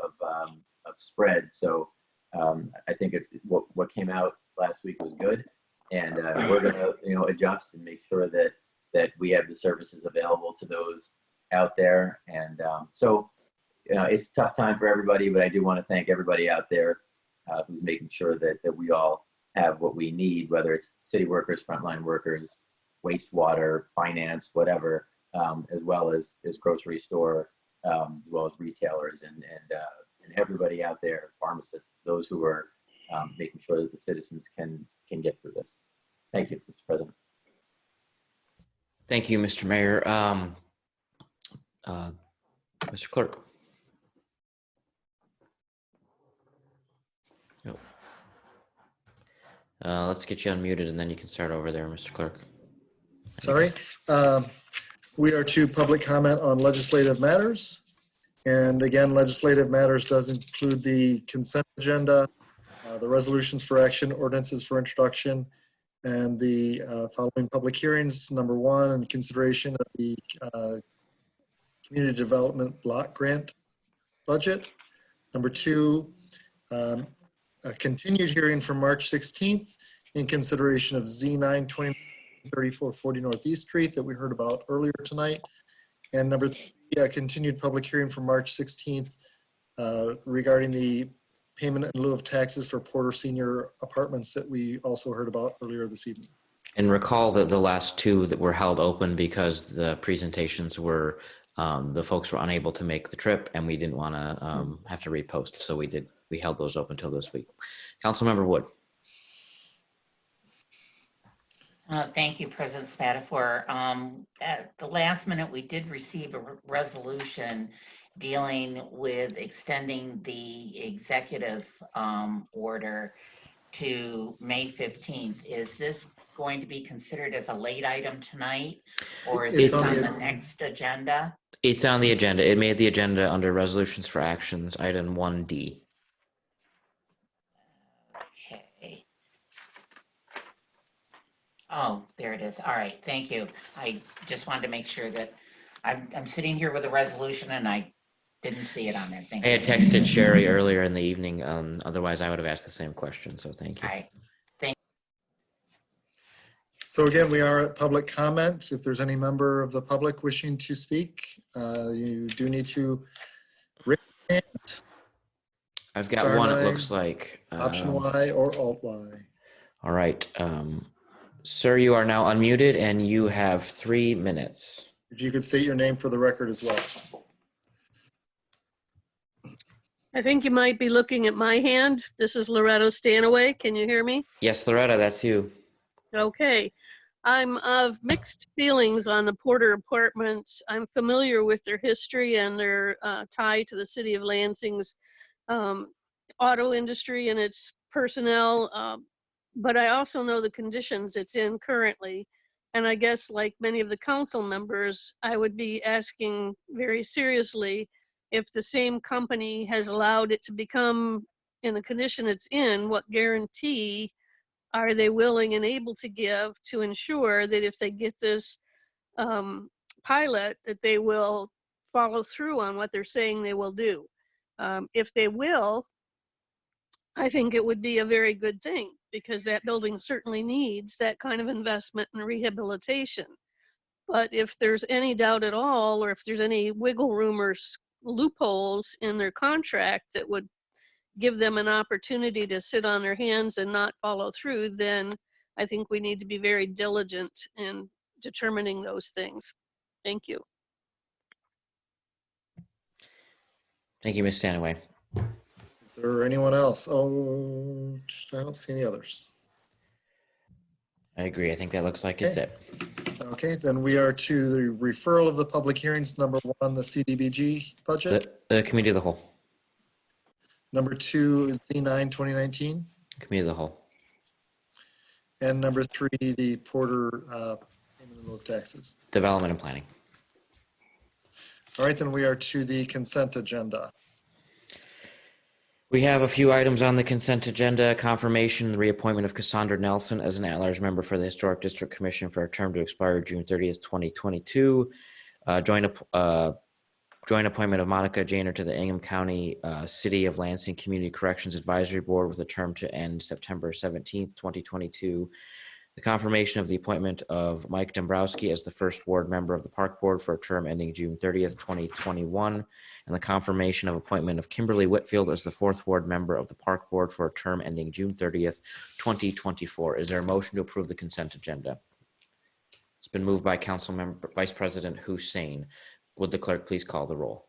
spread. So I think it's what came out last week was good, and we're going to adjust and make sure that we have the services available to those out there. And so it's a tough time for everybody, but I do want to thank everybody out there who's making sure that we all have what we need, whether it's city workers, frontline workers, wastewater, finance, whatever, as well as grocery store, as well as retailers and everybody out there, pharmacists, those who are making sure that the citizens can get through this. Thank you, Mr. President. Thank you, Mr. Mayor. Mr. Clerk. Nope. Let's get you unmuted and then you can start over there, Mr. Clerk. Sorry. We are to public comment on legislative matters. And again, legislative matters does include the consent agenda, the resolutions for action, ordinances for introduction, and the following public hearings. Number one, in consideration of the community development block grant budget. Number two, a continued hearing from March 16th in consideration of Z9 3440 Northeast Street that we heard about earlier tonight. And number three, a continued public hearing from March 16th regarding the payment in lieu of taxes for Porter Senior Apartments that we also heard about earlier this evening. And recall that the last two that were held open because the presentations were, the folks were unable to make the trip and we didn't want to have to repost. So we held those open until this week. Councilmember Wood. Thank you, President Spatafor. At the last minute, we did receive a resolution dealing with extending the executive order to May 15th. Is this going to be considered as a late item tonight, or is it on the next agenda? It's on the agenda. It made the agenda under resolutions for actions, item 1D. Okay. Oh, there it is. All right, thank you. I just wanted to make sure that I'm sitting here with a resolution and I didn't see it on there. Thank you. I had texted Sherry earlier in the evening. Otherwise, I would have asked the same question. So thank you. All right. So again, we are at public comment. If there's any member of the public wishing to speak, you do need to raise your hand. I've got Star one, it 9, looks like. Option Y or Alt Y. All right. Sir, you are now unmuted and you have 3 minutes. If you could state your name for the record as well. I think you might be looking at my hand. This is Loretto Stanaway. Can you hear me? Yes, Loretta, that's you. Okay. I'm of mixed feelings on the Porter Apartments. I'm familiar with their history and their tie to the city of Lansing's auto industry and its personnel, but I also know the conditions it's in currently. And I guess like many of the council members, I would be asking very seriously if the same company has allowed it to become in the condition it's in, what guarantee are they willing and able to give to ensure that if they get this pilot, that they will follow through on what they're saying they will do. If they will, I think it would be a very good thing because that building certainly needs that kind of investment and rehabilitation. But if there's any doubt at all, or if there's any wiggle room or loopholes in their contract that would give them an opportunity to sit on their hands and not follow through, then I think we need to be very diligent in determining those things. Thank you. Thank you, Ms. Stanaway. Is there anyone else? Oh, I don't see any others. I agree. I think that looks like it's it. Okay, then we are to the referral of the public hearings. Number 1, the CDBG budget. The Committee of the Whole. Number 2 is Z9 2019. Committee of the Whole. And number 3, the Porter payment in lieu of taxes. Development and Planning. All right, then we are to the consent agenda. We have a few items on the consent agenda. Confirmation, the reappointment of Cassandra Nelson as an at-large member for the Historic District Commission for a term to expire June 30th, 2022. Joint appointment of Monica Janer to the Ingham County City of Lansing Community Corrections Advisory Board with a term to end September 17th, 2022. The confirmation of the appointment of Mike Dombrowski as the first ward member of the Park Board for a term ending June 30th, 2021. And the confirmation of appointment of Kimberly Whitfield as the fourth ward member of the Park Board for a term ending June 30th, 2024. Is there a motion to approve the consent agenda? It's been moved by Council Member Vice President Hussein. Would the clerk please call the roll?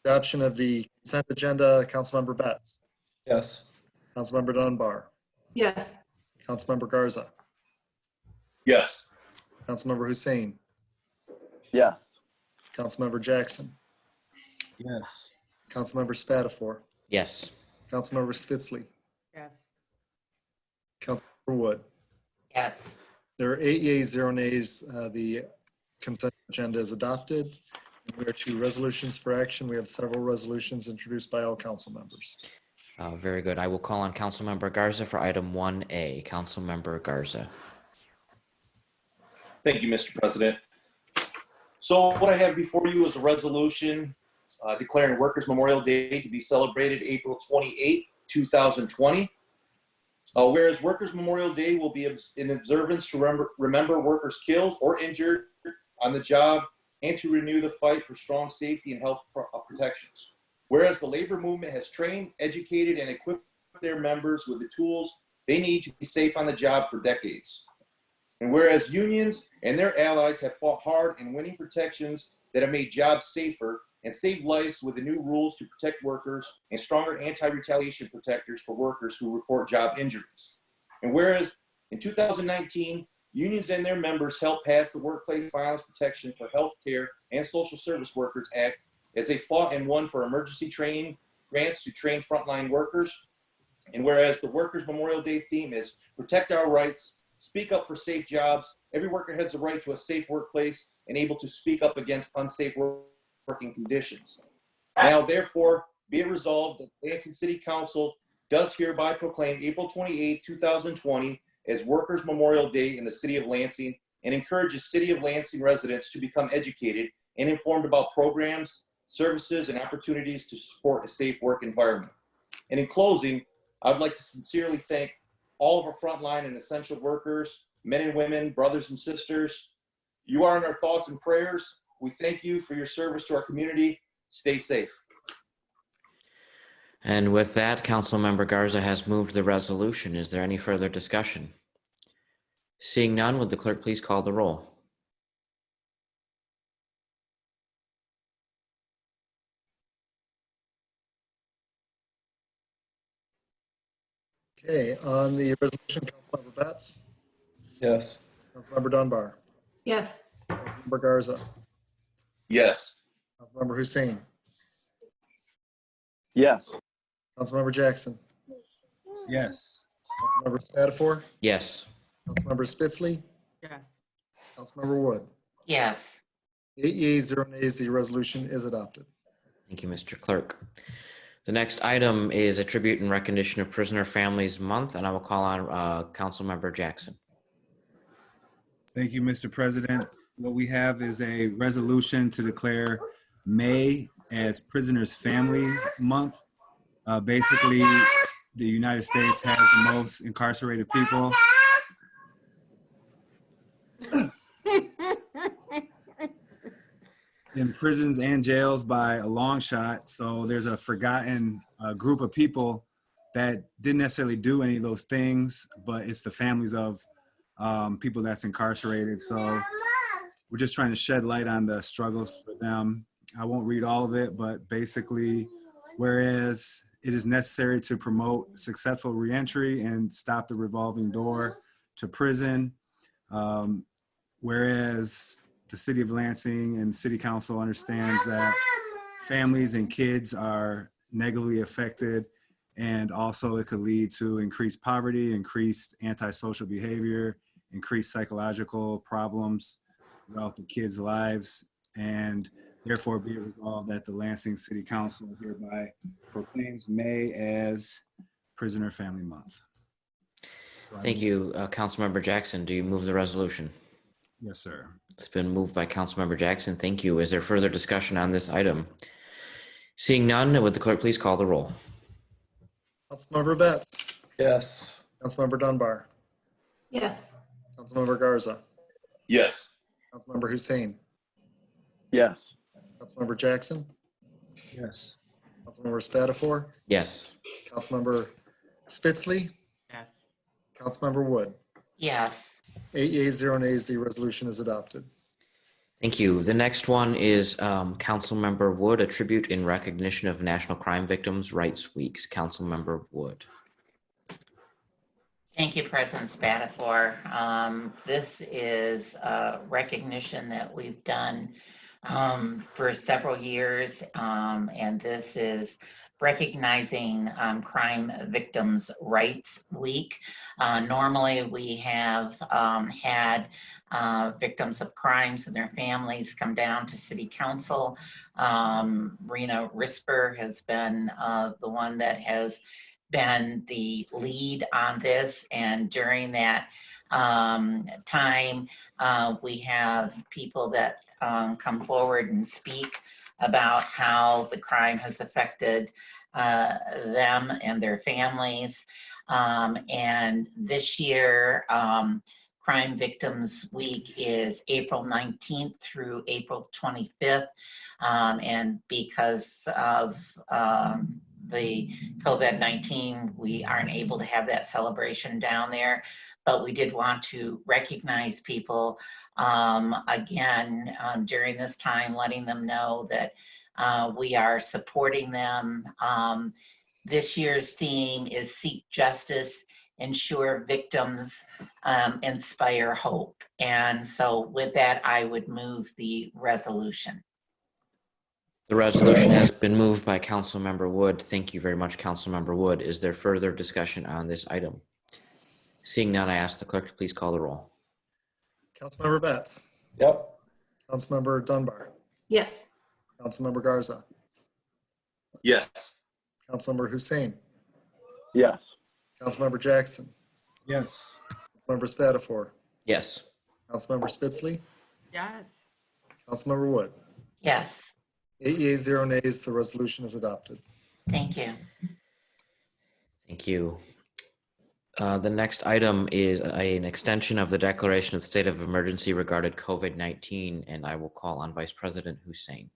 Adoption of the consent agenda, Councilmember Betts. Yes. Councilmember Dunbar. Yes. Councilmember Garza. Yes. Councilmember Hussein. Yes. Councilmember Jackson. Yes. Councilmember Spatafor. Yes. Councilmember Spitzley. Yes. Councilmember Wood. Yes. There are 8 yeas, 0 nays. The consent agenda is adopted. We are to resolutions for action. We have several resolutions introduced by all council members. Very good. I will call on Councilmember Garza for item 1A. Councilmember Garza. Thank you, Mr. President. So what I have before you is a resolution declaring Workers' Memorial Day to be celebrated April 28, 2020. Whereas Workers' Memorial Day will be in observance to remember workers killed or injured on the job and to renew the fight for strong safety and health protections. Whereas the labor movement has trained, educated, and equipped their members with the tools they need to be safe on the job for decades. And whereas unions and their allies have fought hard in winning protections that have made jobs safer and saved lives with the new rules to protect workers and stronger anti-retaliation protectors for workers who report job injuries. And whereas in 2019, unions and their members helped pass the Workplace Violence Protection for Healthcare and Social Service Workers Act as they fought and won for emergency training grants to train frontline workers. And whereas the Workers' Memorial Day theme is protect our rights, speak up for safe jobs, every worker has the right to a safe workplace and able to speak up against unsafe working conditions. Now, therefore, be it resolved that Lansing City Council does hereby proclaim April 28, 2020 as Workers' Memorial Day in the city of Lansing and encourages City of Lansing residents to become educated and informed about programs, services, and opportunities to support a safe work environment. And in closing, I would like to sincerely thank all of our frontline and essential workers, men and women, brothers and sisters. You are in our thoughts and prayers. We thank you for your service to our community. Stay safe. And with that, Councilmember Garza has moved the resolution. Is there any further discussion? Seeing none, would the clerk please call the roll? Okay, on the resolution, Councilmember Betts, Yes. Councilmember Dunbar, Yes. Councilmember Garza, Yes. Councilmember Hussein, Yes. Councilmember Jackson, Yes. Councilmember Spatafor, Yes. Councilmember Spitzley, Yes. Councilmember Wood. Yes. 8 yeas, 0 nays, the resolution is adopted. Thank you, Mr. Clerk. The next item is a tribute and recognition of Prisoner Families Month, and I will call on Councilmember Jackson. Thank you, Mr. President. What we have is a resolution to declare May as Prisoners Families Month. Basically, the United States has the most incarcerated people. In prisons and jails by a long shot. So there's a forgotten group of people that didn't necessarily do any of those things, but it's the families of people that's incarcerated. So we're just trying to shed light on the struggles for them. I won't read all of it, but basically, whereas it is necessary to promote successful reentry and stop the revolving door to prison, whereas the city of Lansing and city council understands that families and kids are negatively affected, and also it could lead to increased poverty, increased antisocial behavior, increased psychological problems throughout the kids' lives, and therefore be it resolved that the Lansing City Council hereby proclaims May as Prisoner Family Month. Thank you, Councilmember Jackson. Do you move the resolution? Yes, sir. It's been moved by Councilmember Jackson. Thank you. Is there further discussion on this item? Seeing none, would the clerk please call the roll? Councilmember Betts, Yes. Councilmember Dunbar, Yes. Councilmember Garza, Yes. Councilmember Hussein, Yes. Councilmember Jackson, Yes. Councilmember Spatafor, Yes. Councilmember Spitzley, Yes. Councilmember Wood. Yes. 8 yeas, 0 nays, the resolution is adopted. Thank you. The next one is Councilmember Wood, a tribute in recognition of National Crime Victims' Rights Weeks. Councilmember Wood. Thank you, President Spatafor. This is a recognition that we've done for several years, and this is recognizing Crime Victims' Rights Week. Normally, we have had victims of crimes and their families come down to City Council. Rena Risper has been the one that has been the lead on this, and during that time, we have people that come forward and speak about how the crime has affected them and their families. And this year, Crime Victims Week is April 19th through April 25th. And because of the COVID-19, we aren't able to have that celebration down there, but we did want to recognize people again during this time, letting them know that we are supporting them. This year's theme is Seek Justice, Ensure Victims, Inspire Hope. And so with that, I would move the resolution. The resolution has been moved by Councilmember Wood. Thank you very much, Councilmember Wood. Is there further discussion on this item? Seeing none, I ask the clerk to please call the roll. Councilmember Betts, Yep. Councilmember Dunbar, Yes. Councilmember Garza, Yes. Councilmember Hussein, Yes. Councilmember Jackson, Yes. Councilmember Spatafor, Yes. Councilmember Spitzley, Yes. Councilmember Wood. Yes, 8 yeas, 0 nays, the resolution is adopted. thank you. Thank you. The next item is an extension of the declaration of state of emergency regarding COVID-19, and I will call on Vice President Hussein.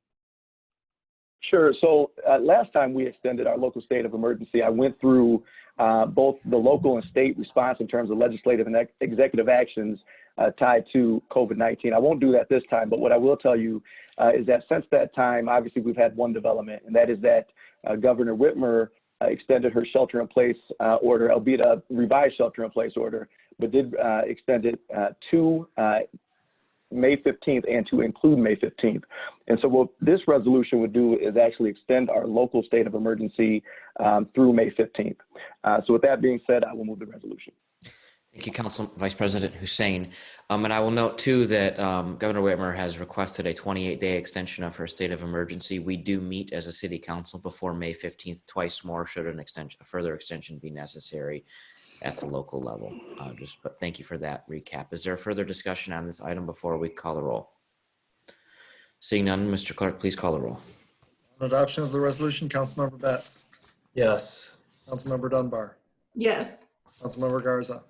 Sure. So last time we extended our local state of emergency, I went through both the local and state response in terms of legislative and executive actions tied to COVID-19. I won't do that this time, but what I will tell you is that since that time, obviously we've had one development, and that is that Governor Whitmer extended her shelter-in-place order, albeit a revised shelter-in-place order, but did extend it to May 15th and to include May 15th. And so what this resolution would do is actually extend our local state of emergency through May 15th. So with that being said, I will move the resolution. Thank you, Council Vice President Hussein. And I will note too that Governor Whitmer has requested a 28-day extension of her state of emergency. We do meet as a city council before May 15th, twice more should an extension, a further extension be necessary at the local level. But thank you for that recap. Is there further discussion on this item before we call the roll? Seeing none, Mr. Clerk, please call the roll. On adoption of the resolution, Councilmember Betts. Yes. Councilmember Dunbar. Yes. Councilmember Garza.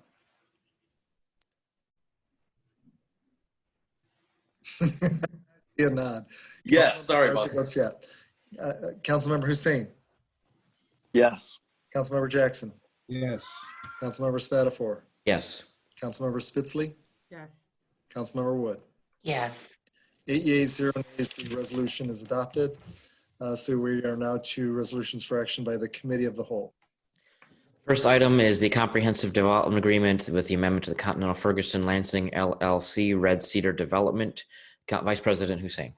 See a nod. Yes, Councilmember sorry Garza about that. votes yes. Councilmember Hussein. Yes. Councilmember Jackson. Yes. Councilmember Spatafor. Yes. Councilmember Spitzley. Yes. Councilmember Wood. Yes. 8 yeas, 0 nays, the resolution is adopted. So we are now to resolutions for action by the Committee of the Whole. First item is the comprehensive development agreement with the amendment to the Continental Ferguson Lansing LLC Red Cedar Development. Vice President Hussein.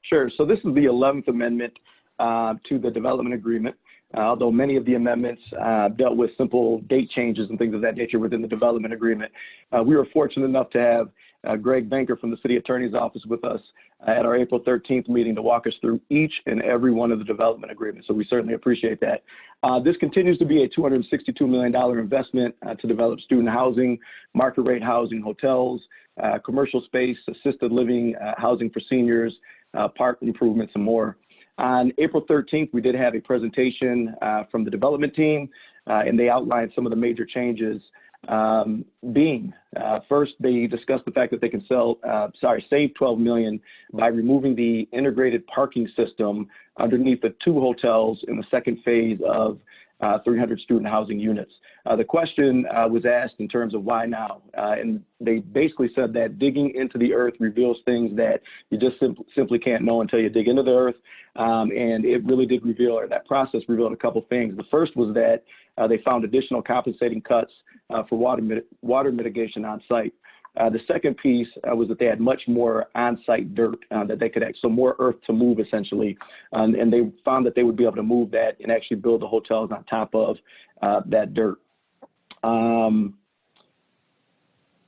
Sure. So this is the 11th amendment to the development agreement. Although many of the amendments dealt with simple date changes and things of that nature within the development agreement. We were fortunate enough to have Greg Banker from the City Attorney's Office with us at our April 13th meeting to walk us through each and every one of the development agreements. So we certainly appreciate that. This continues to be a $262 million investment to develop student housing, market rate housing, hotels, commercial space, assisted living, housing for seniors, park improvements, and more. On April 13th, we did have a presentation from the development team, and they outlined some of the major changes first, they discussed the fact that they can save $12 million by removing the integrated parking system underneath the 2 hotels in the second phase of 300 student housing units. The question was asked in terms of why now, and they basically said that digging into the earth reveals things that you just simply can't know until you dig into the earth, and it really did reveal, or that process revealed a couple things. The first was that they found additional compensating cuts for water mitigation on site. The second piece was that they had much more on-site dirt that they could so more earth to move essentially, and they found that they would be able to move that and actually build the hotels on top of that dirt.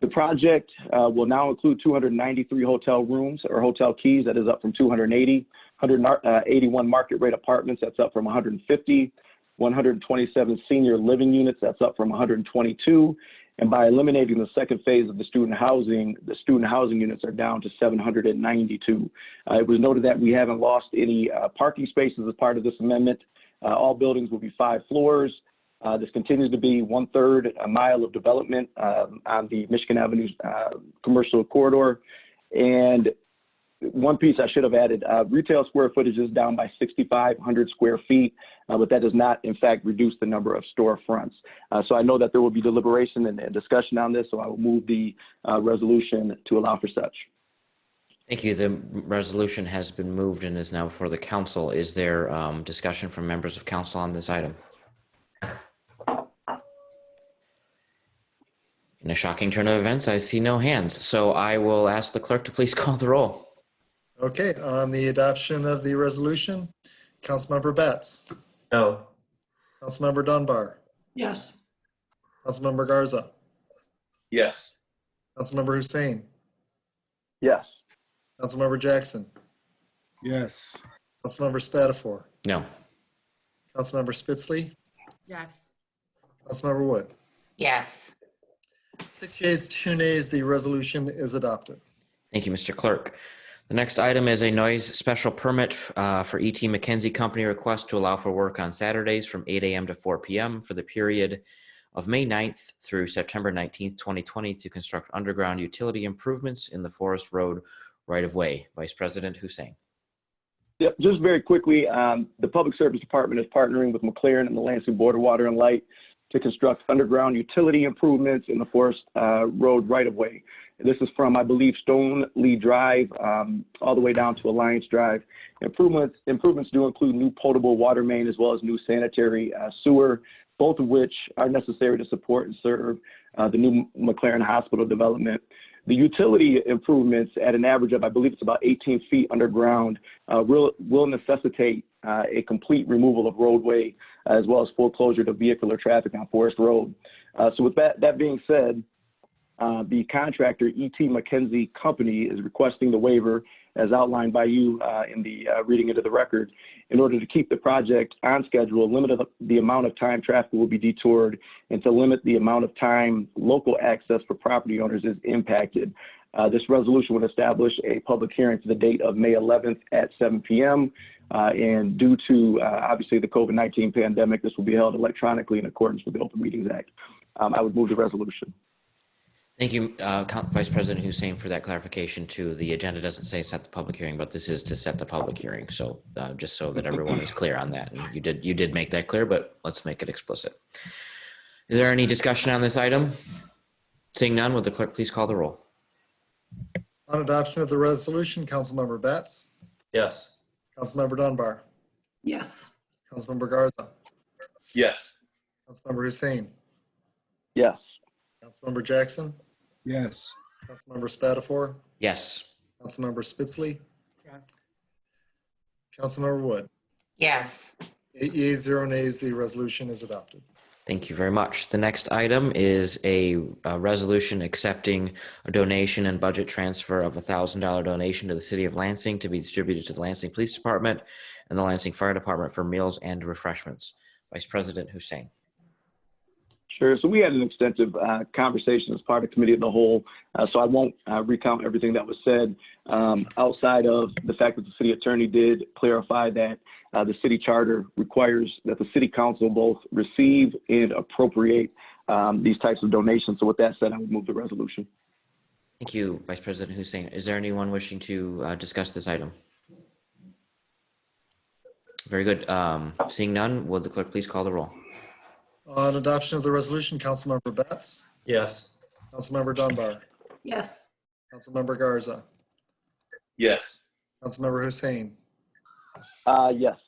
The project will now include 293 hotel rooms or hotel keys. That is up from 280, 181 market rate apartments. That's up from 150, 127 senior living units. That's up from 122. And by eliminating the second phase of the student housing units are down to 792. It was noted that we haven't lost any parking spaces as part of this amendment. All buildings will be 5 floors. This continues to be 1/3 a mile of development on the Michigan Avenue commercial corridor. And one piece I should have added, retail square footage is down by 6,500 square feet, but that does not, in fact, reduce the number of storefronts. So I know that there will be deliberation and discussion on this, so I will move the resolution to allow for such. Thank you. The resolution has been moved and is now before the council. Is there discussion from members of council on this item? In a shocking turn of events, I see no hands. So I will ask the clerk to please call the roll. Okay, on the adoption of the resolution, Councilmember Betts. No. Councilmember Dunbar. Yes. Councilmember Garza. Yes. Councilmember Hussein. Yes. Councilmember Jackson. Yes. Councilmember Spatafor. No. Councilmember Spitzley. Yes. Councilmember Wood. Yes. 6 yeas, 2 nays, the resolution is adopted. Thank you, Mr. Clerk. The next item is a noise special permit for E.T. McKenzie Company request to allow for work on Saturdays from 8 a.m. to 4 p.m. for the period of May 9th through September 19th, 2020 to construct underground utility improvements in the Forest Road right-of-way. Vice President Hussein. Yep, just very quickly, the Public Service Department is partnering with McLaren and the Lansing Board of Water and Light to construct underground utility improvements in the Forest Road right-of-way. This is from, I believe, Stone Lee Drive all the way down to Alliance Drive. Improvements do include new potable water main as well as new sanitary sewer, both of which are necessary to support and serve the new McLaren Hospital development. The utility improvements at an average of, I believe it's about 18 feet underground, will necessitate a complete removal of roadway as well as full closure to vehicular traffic on Forest Road. So with that being said, the contractor, E.T. McKenzie Company, is requesting the waiver as outlined by you in the reading into the record in order to keep the project on schedule, limit the amount of time traffic will be detoured, and to limit the amount of time local access for property owners is impacted. This resolution would establish a public hearing to the date of May 11th at 7 p.m. And due to obviously the COVID-19 pandemic, this will be held electronically in accordance with the Open Meetings Act. I would move the resolution. Thank you, Vice President Hussein, for that clarification too. The agenda doesn't say set the public hearing, but this is to set the public hearing. So just so that everyone is clear on that. And you did make that clear, but let's make it explicit. Is there any discussion on this item? Seeing none, would the clerk please call the roll? On adoption of the resolution, Councilmember Betts, Yes. Councilmember Dunbar, Yes. Councilmember Garza, Yes. Councilmember Hussein, Yes. Councilmember Jackson, Yes. Councilmember Spatafor, Yes. Councilmember Spitzley, Yes. Councilmember Wood. Yes. 8 yeas, 0 nays, the resolution is adopted. Thank you very much. The next item is a resolution accepting a donation and budget transfer of a $1,000 donation to the city of Lansing to be distributed to the Lansing Police Department and the Lansing Fire Department for meals and refreshments. Vice President Hussein. Sure. So we had an extensive conversation as part of Committee of the Whole, so I won't recount everything that was said outside of the fact that the city attorney did clarify that the city charter requires that the city council both receive and appropriate these types of donations. So with that said, I would move the resolution. Thank you, Vice President Hussein. Is there anyone wishing to discuss this item? Very good. Seeing none, would the clerk please call the roll? On adoption of the resolution, Councilmember Betts, Yes. Councilmember Dunbar, Yes. Councilmember Garza, Yes. Councilmember Hussein, Yes.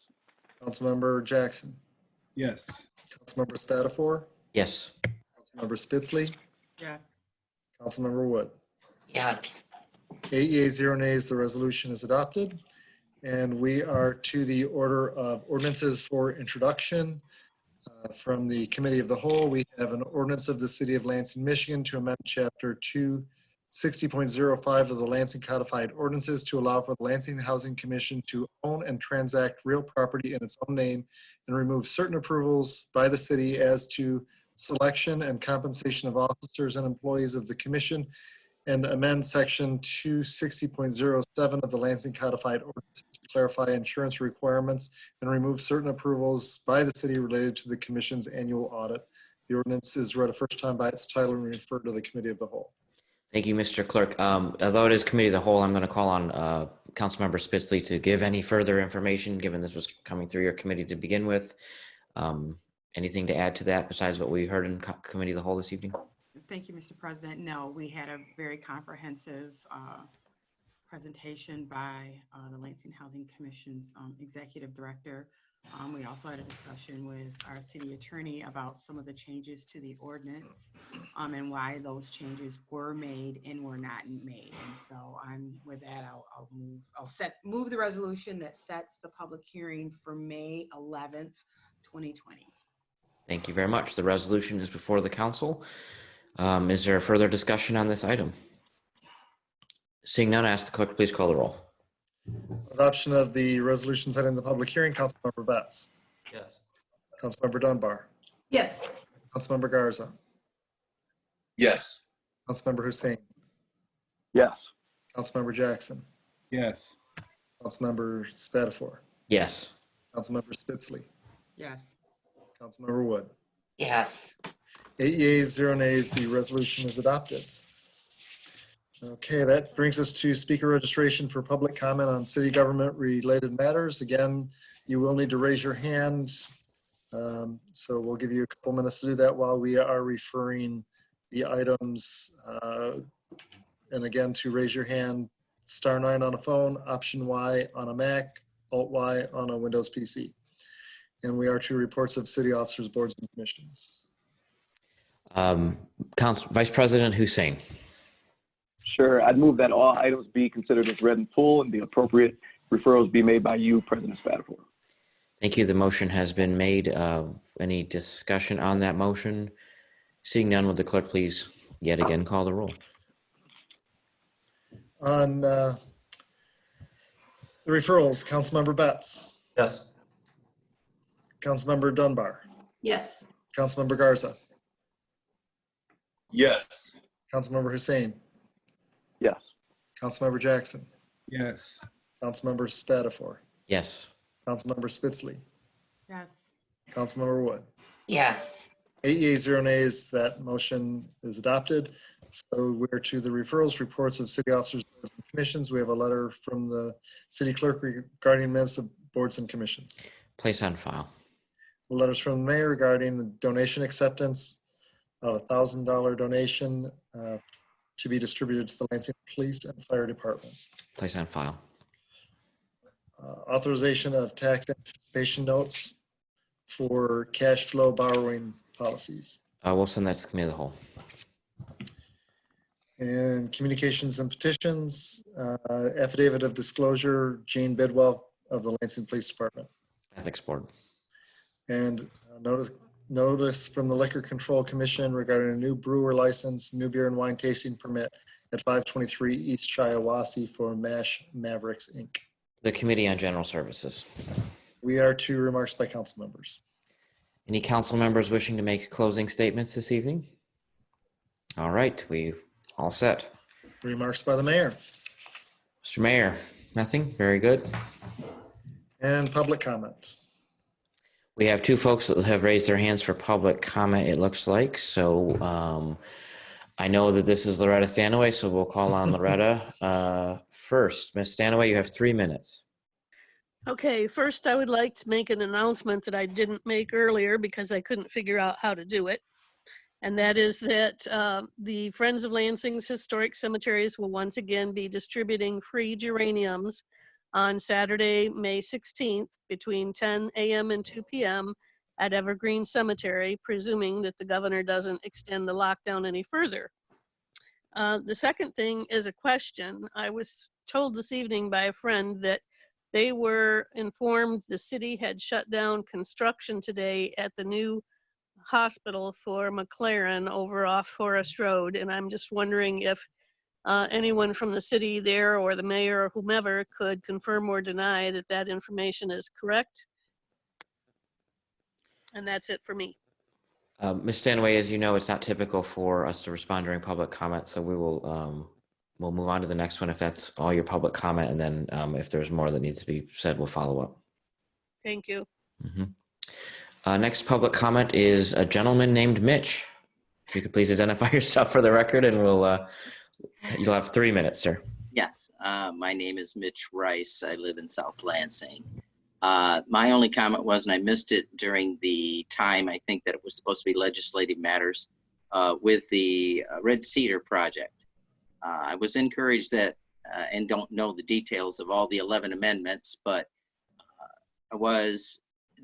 Councilmember Jackson, Yes. Councilmember Spatafor, Yes. Councilmember Spitzley, Yes. Councilmember Wood. Yes. 8 yeas, 0 nays, the resolution is adopted. And we are to the order of ordinances for introduction. From the Committee of the Whole, we have an ordinance of the City of Lansing, Michigan to amend Chapter 260.05 of the Lansing Codified Ordinances to allow for the Lansing Housing Commission to own and transact real property in its own name and remove certain approvals by the city as to selection and compensation of officers and employees of the commission, and amend Section 260.07 of the Lansing Codified Ordinances to clarify insurance requirements and remove certain approvals by the city related to the commission's annual audit. The ordinance is read a first time by its title and referred to the Committee of the Whole. Thank you, Mr. Clerk. Although it is Committee of the Whole, I'm going to call on Councilmember Spitzley to give any further information, given this was coming through your committee to begin with. Anything to add to that besides what we heard in Committee of the Whole this evening? Thank you, Mr. President. No, we had a very comprehensive presentation by the Lansing Housing Commission's Executive Director. We also had a discussion with our city attorney about some of the changes to the ordinance and why those changes were made and were not made. And so with that, I'll move the resolution that sets the public hearing for May 11th, 2020. Thank you very much. The resolution is before the council. Is there further discussion on this item? Seeing none, I ask the clerk, please call the roll. Adoption of the resolution setting the public hearing, Councilmember Betts, Yes. Councilmember Dunbar, Yes. Councilmember Garza, Yes. Councilmember Hussein, Yes. Councilmember Jackson, Yes. Councilmember Spatafor, Yes. Councilmember Spitzley, Yes. Councilmember Wood. Yes. 8 yeas, 0 nays, the resolution is adopted. Okay, that brings us to speaker registration for public comment on city government related matters. Again, you will need to raise your hand. So we'll give you a couple minutes to do that while we are referring the items. And again, to raise your hand, *9 on a phone, Option Y on a Mac, Alt Y on a Windows PC. And we are to reports of city officers, boards, and commissions. Vice President Hussein. Sure. I'd move that all items be considered as read in full and the appropriate referrals be made by you, President Spatafor. Thank you. The motion has been made. Any discussion on that motion? Seeing none, will the clerk please yet again call the roll? On the referrals, Councilmember Betts, Yes. Councilmember Dunbar, Yes. Councilmember Garza, Yes. Councilmember Hussein, Yes. Councilmember Jackson, Yes. Councilmember Spatafor, Yes. Councilmember Spitzley, Yes. Councilmember Wood. Yes. 8 yeas, 0 nays, that motion is adopted. So we're to the referrals, reports of city officers, boards, and commissions. We have a letter from the city clerk regarding minutes of boards and commissions. Place on file. Letters from the mayor regarding the donation acceptance of $1,000 donation to be distributed to the Lansing Police and Fire Department. Place on file. Authorization of tax anticipation notes for cash flow borrowing policies. We'll send that to the committee of the whole. And communications and petitions, affidavit of disclosure, Jane Bidwell of the Lansing Police Department. Ethics Board. And notice from the Liquor Control Commission regarding a new brewer license, new beer and wine tasting permit at 523 East Shiawassee for MASH Mavericks, Inc. The Committee on General Services. We are to remarks by council members. Any council members wishing to make closing statements this evening? All right, we all set. Remarks by the mayor. Mr. Mayor, nothing? Very good. And public comment. We have two folks that have raised their hands for public comment, it looks like. So I know that this is Loretta Stanaway, so we'll call on Loretta first. Ms. Stanaway, you have 3 minutes. Okay, first I would like to make an announcement that I didn't make earlier because I couldn't figure out how to do it. And that is that the Friends of Lansing's Historic Cemeteries will once again be distributing free geraniums on Saturday, May 16th between 10 a.m. and 2 p.m. at Evergreen Cemetery, presuming that the governor doesn't extend the lockdown any further. The second thing is a question. I was told this evening by a friend that they were informed the city had shut down construction today at the new hospital for McLaren over off Forest Road. And I'm just wondering if anyone from the city there or the mayor or whomever could confirm or deny that that information is correct. And that's it for me. Ms. Stanaway, as you know, it's not typical for us to respond during public comment, so we will we'll move on to the next one if that's all your public comment, and then if there's more that needs to be said, we'll follow up. Thank you. Next public comment is a gentleman named Mitch. If you could please identify yourself for the record, and we'll you'll have 3 minutes, sir. Yes, my name is Mitch Rice. I live in South Lansing. My only comment was, and I missed it during the time, I think that it was supposed to be legislative matters with the Red Cedar project. I was encouraged that, and don't know the details of all the 11 amendments, but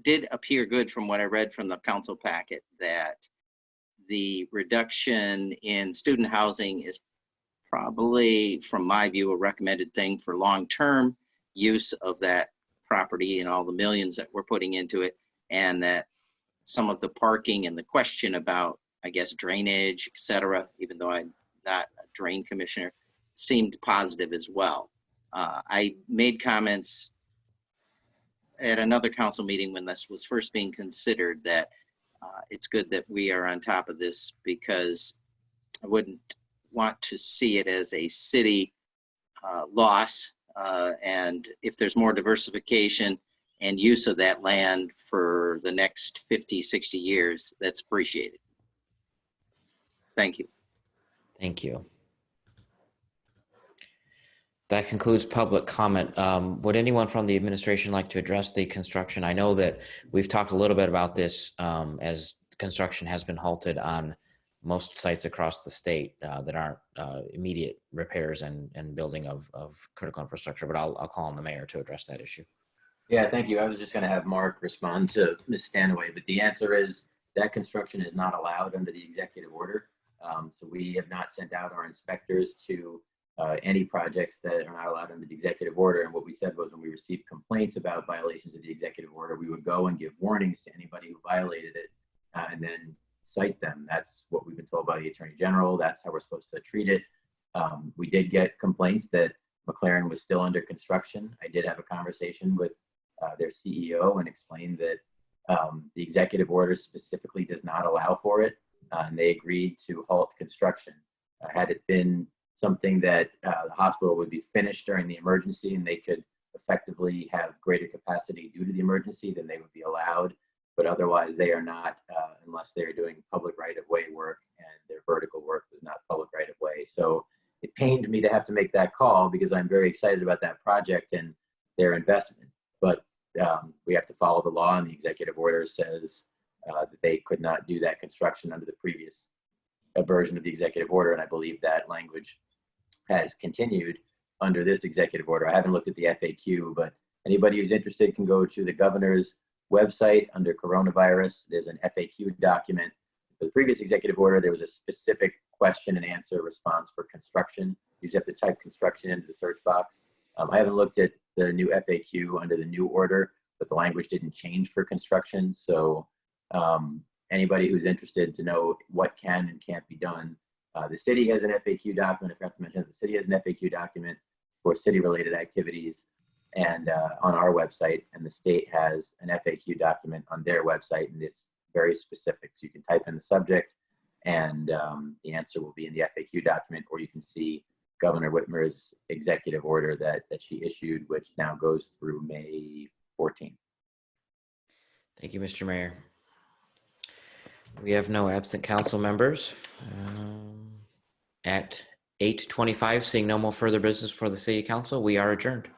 did appear good from what I read from the council packet that the reduction in student housing is probably, from my view, a recommended thing for long-term use of that property and all the millions that we're putting into it, and that some of the parking and the question about, I guess, drainage, et cetera, even though I'm not a drain commissioner, seemed positive as well. I made comments at another council meeting when this was first being considered that it's good that we are on top of this, because I wouldn't want to see it as a city loss And if there's more diversification and use of that land for the next 50, 60 years, that's appreciated. Thank you. Thank you. That concludes public comment. Would anyone from the administration like to address the construction? I know that we've talked a little bit about this as construction has been halted on most sites across the state that aren't immediate repairs and building of critical infrastructure, but I'll call on the mayor to address that issue. Yeah, thank you. I was just going to have Mark respond to Ms. Stanaway, but the answer is that construction is not allowed under the executive order. So we have not sent out our inspectors to any projects that are not allowed under the executive order. And what we said was when we received complaints about violations of the executive order, we would go and give warnings to anybody who violated it and then cite them. That's what we've been told by the Attorney General. That's how we're supposed to treat it. We did get complaints that McLaren was still under construction. I did have a conversation with their CEO and explained that the executive order specifically does not allow for it. And they agreed to halt construction. Had it been something that the hospital would be finished during the emergency and they could effectively have greater capacity due to the emergency, then they would be allowed. But otherwise they are not, unless they're doing public right-of-way work, and their vertical work was not public right-of-way. So it pained me to have to make that call because I'm very excited about that project and their investment. But we have to follow the law, and the executive order says that they could not do that construction under the previous version of the executive order. And I believe that language has continued under this executive order. I haven't looked at the FAQ, but anybody who's interested can go to the governor's website under coronavirus. There's an FAQ document. For the previous executive order, there was a specific question and answer response for construction. You just have to type construction into the search box. I haven't looked at the new FAQ under the new order, but the language didn't change for construction. So anybody who's interested to know what can and can't be done, the city has an FAQ document. I forgot to mention that the city has an FAQ document for city-related activities and on our website, and the state has an FAQ document on their website, and it's very specific. So you can type in the subject and the answer will be in the FAQ document, or you can see Governor Whitmer's executive order that she issued, which now goes through May 14th. Thank you, Mr. Mayor. We have no absent council members. At 8:25, seeing no more further business for the city council, we are adjourned.